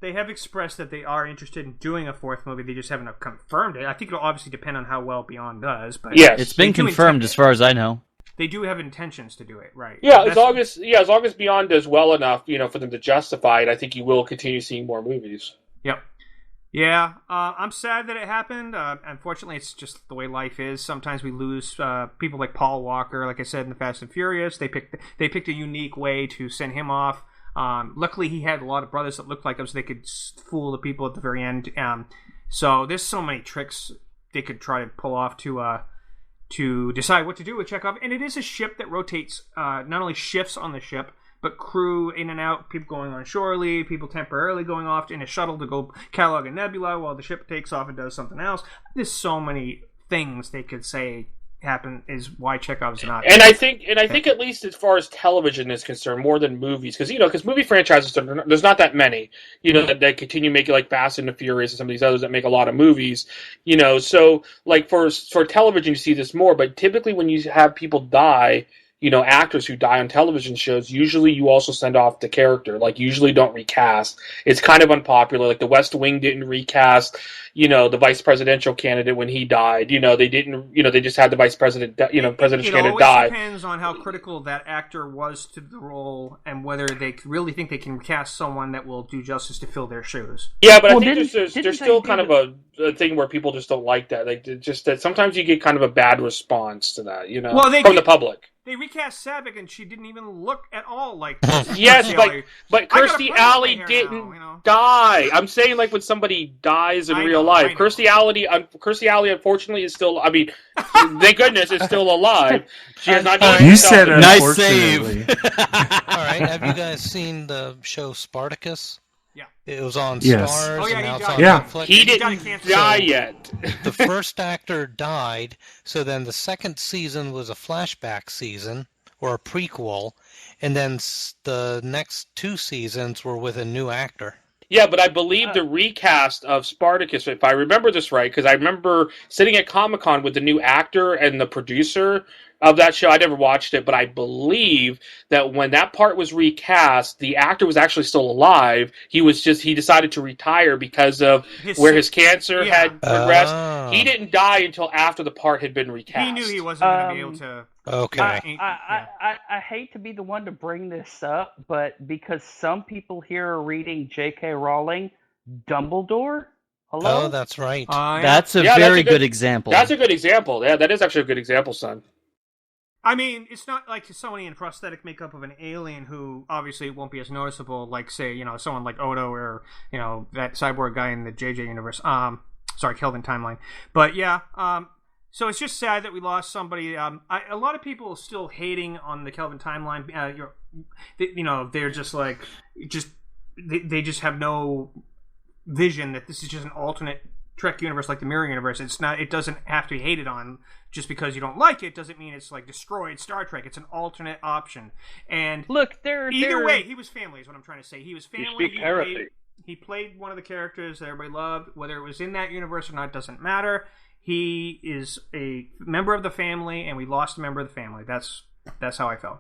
Speaker 2: They have expressed that they are interested in doing a fourth movie. They just haven't confirmed it. I think it'll obviously depend on how well Beyond does. But
Speaker 6: yes,
Speaker 1: it's been confirmed as far as I know.
Speaker 2: They do have intentions to do it, right?
Speaker 6: Yeah, as long as Beyond does well enough, for them to justify it, I think you will continue seeing more movies.
Speaker 2: Yep. Yeah, I'm sad that it happened. Unfortunately, it's just the way life is. Sometimes we lose people like Paul Walker. Like I said in the Fast and Furious, they picked a unique way to send him off. Luckily, he had a lot of brothers that looked like him, so they could fool the people at the very end. So there's so many tricks they could try to pull off to decide what to do with Chekhov. And it is a ship that rotates, not only shifts on the ship, but crew in and out, people going on shore leave, people temporarily going off in a shuttle to go catalog a nebula while the ship takes off and does something else. There's so many things they could say happen is why Chekhov's not.
Speaker 6: And I think at least as far as television is concerned, more than movies, because movie franchises, there's not that many, that continue making like Fast and the Furious and some of these others that make a lot of movies, so like for television you see this more, but typically when you have people die, actors who die on television shows, usually you also send off the character. Like, usually don't recast. It's kind of unpopular. Like, The West Wing didn't recast, the vice presidential candidate when he died. They didn't, they just had the vice president, presidential candidate die.
Speaker 2: It always depends on how critical that actor was to the role and whether they really think they can cast someone that will do justice to fill their shoes.
Speaker 6: Yeah, but I think there's still kind of a thing where people just don't like that. Like, just that sometimes you get kind of a bad response to that, from the public.
Speaker 2: They recast Savick, and she didn't even look at all like.
Speaker 6: Yes, but Kirstie Alley didn't die. I'm saying, like, when somebody dies in real life, Kirstie Alley, unfortunately, is still. I mean, thank goodness, is still alive. She has not.
Speaker 4: You said
Speaker 1: nice save.
Speaker 7: All right, have you guys seen the show Spartacus?
Speaker 2: Yeah.
Speaker 7: It was on
Speaker 4: Yes.
Speaker 7: Stars,
Speaker 2: Oh, yeah,
Speaker 7: and now
Speaker 2: he
Speaker 7: it's on
Speaker 2: died.
Speaker 7: Netflix.
Speaker 6: He didn't die yet.
Speaker 7: The first actor died, so then the second season was a flashback season, or a prequel, and then the next two seasons were with a new actor.
Speaker 6: Yeah, but I believe the recast of Spartacus, if I remember this right, because I remember sitting at Comic-Con with the new actor and the producer of that show. I never watched it, but I believe that when that part was recast, the actor was actually still alive. He decided to retire because of his cancer had progressed. He didn't die until after the part had been recast.
Speaker 2: He knew he wasn't going to be able to.
Speaker 7: Okay.
Speaker 5: I hate to be the one to bring this up, but because some people here are reading J.K. Rowling, Dumbledore? Hello?
Speaker 7: Oh, that's right.
Speaker 1: That's a very good example.
Speaker 6: That's a good example. Yeah, that is actually a good example, son.
Speaker 2: I mean, it's not like somebody in prosthetic makeup of an alien who obviously won't be as noticeable, like, say, someone like Odo or, that cyborg guy in the JJ universe. Kelvin timeline. But yeah, so it's just sad that we lost somebody. A lot of people are still hating on the Kelvin timeline. They're just like, they just have no vision that this is just an alternate Trek universe like the Mirror Universe. It doesn't have to be hated on just because you don't like it. Doesn't mean it's like destroyed Star Trek. It's an alternate option. And
Speaker 5: look,
Speaker 2: either way, he was family. Is what I'm trying to say. He was family.
Speaker 9: You speak heresy.
Speaker 2: He played one of the characters that everybody loved. Whether it was in that universe or not doesn't matter. He is a member of the family, and we lost a member of the family. That's how I felt.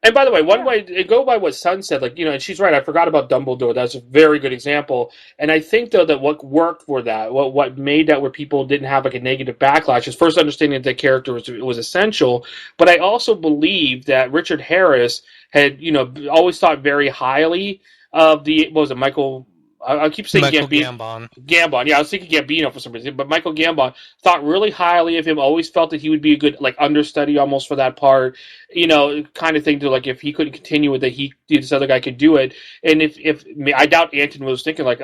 Speaker 6: And by the way, one way, go by what Sun said, and she's right, I forgot about Dumbledore. That's a very good example. And I think, though, that what worked for that, what made that where people didn't have a negative backlash is first understanding that the character was essential. But I also believe that Richard Harris had, always thought very highly of Michael... I keep saying
Speaker 7: Gambon.
Speaker 6: Gambon, yeah, I was thinking Gambino for some reason, but Michael Gambon thought really highly of him. Always felt that he would be a good understudy almost for that part, kind of thing. To if he couldn't continue with it, this other guy could do it. And if I doubt Anton was thinking when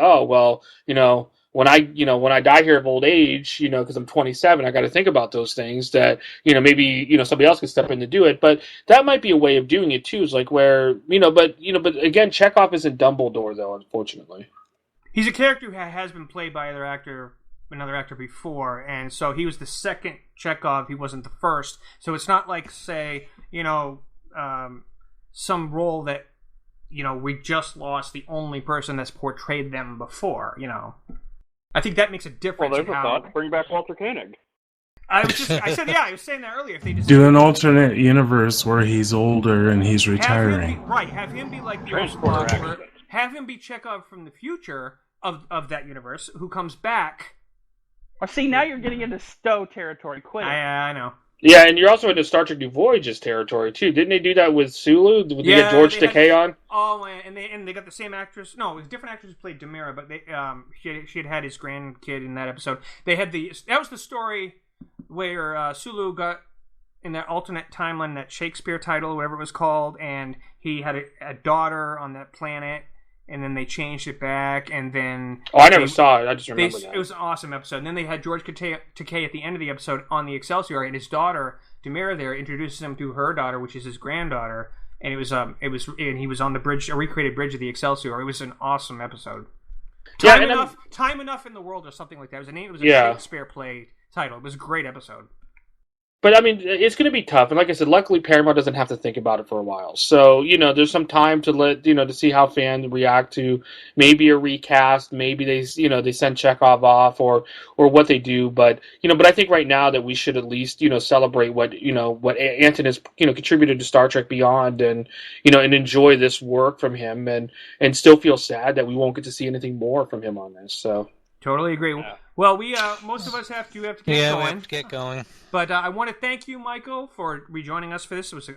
Speaker 6: I die here of old age, because I'm 27, I got to think about those things that maybe somebody else could step in to do it. But that might be a way of doing it too. Is where but again, Chekhov isn't Dumbledore though, unfortunately.
Speaker 2: He's a character who has been played by another actor before, and so he was the second Chekhov. He wasn't the first. So it's not like, say, some role that, we just lost the only person that's portrayed them before, I think that makes a difference.
Speaker 9: Well, there's a thought. Bring back Walter Koenig.
Speaker 2: I was saying that earlier. If they just
Speaker 4: do an alternate universe where he's older and he's retiring.
Speaker 2: Have him be like the old have him be Chekhov from the future of that universe who comes back.
Speaker 5: Well, see, now you're getting into Stowe territory. Quit it.
Speaker 2: I know.
Speaker 6: Yeah, and you're also into Star Trek New Voyages territory too. Didn't they do that with Sulu? Did they get George Takei on?
Speaker 2: Oh, and they got the same actress. No, it was different actress who played Demira, but she had his grandkid in that episode. That was the story where Sulu got in that alternate timeline, that Shakespeare title, whatever it was called, and he had a daughter on that planet. And then they changed it back, and then...
Speaker 6: Oh, I never saw it. I just remember that.
Speaker 2: It was an awesome episode. And then they had George Takei at the end of the episode on the Excelsior, and his daughter, Demira, there introduces him to her daughter, which is his granddaughter. And and he was on the bridge, a recreated bridge of the Excelsior. It was an awesome episode. Time Enough in the World, or something like that. It was a Shakespeare play title. It was a great episode.
Speaker 6: But, I mean, it's going to be tough. And like I said, luckily Paramount doesn't have to think about it for a while. So, there's some time to to see how fans react to maybe a recast. Maybe they send Chekhov off or what they do. But, but I think right now that we should at least, celebrate what Anton has, contributed to Star Trek Beyond and enjoy this work from him and still feel sad that we won't get to see anything more from him on this. So.
Speaker 2: Totally agree. Yeah. Well, we most of us have to get going.
Speaker 7: Yeah, we have to get going.
Speaker 2: But I want to thank you, Michael, for rejoining us for this. It was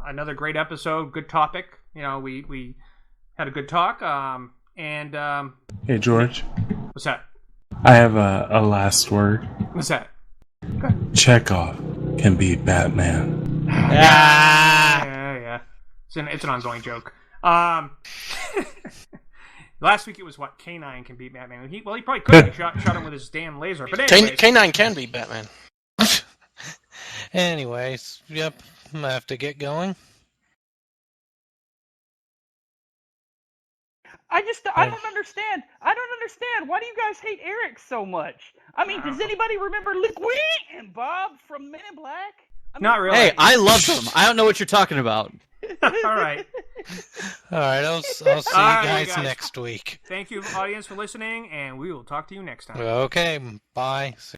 Speaker 2: another great episode, good topic. We had a good talk.
Speaker 4: Hey, George.
Speaker 2: What's that?
Speaker 4: I have a last word.
Speaker 2: What's that?
Speaker 4: Chekhov can beat Batman.
Speaker 2: Yeah. It's an ongoing joke. Last week it was K9 can beat Batman. He probably could have shot him with his damn laser. But anyways,
Speaker 3: K9 can beat Batman.
Speaker 7: Anyways, yep, I have to get going.
Speaker 5: I don't understand. Why do you guys hate Eric so much? I mean, does anybody remember Liquid and Bob from Men in Black?
Speaker 2: Not really.
Speaker 1: Hey, I love them. I don't know what you're talking about.
Speaker 2: All right.
Speaker 7: All right, I'll see you guys next week.
Speaker 2: Thank you, audience, for listening, and we will talk to you next time.
Speaker 7: Okay, bye.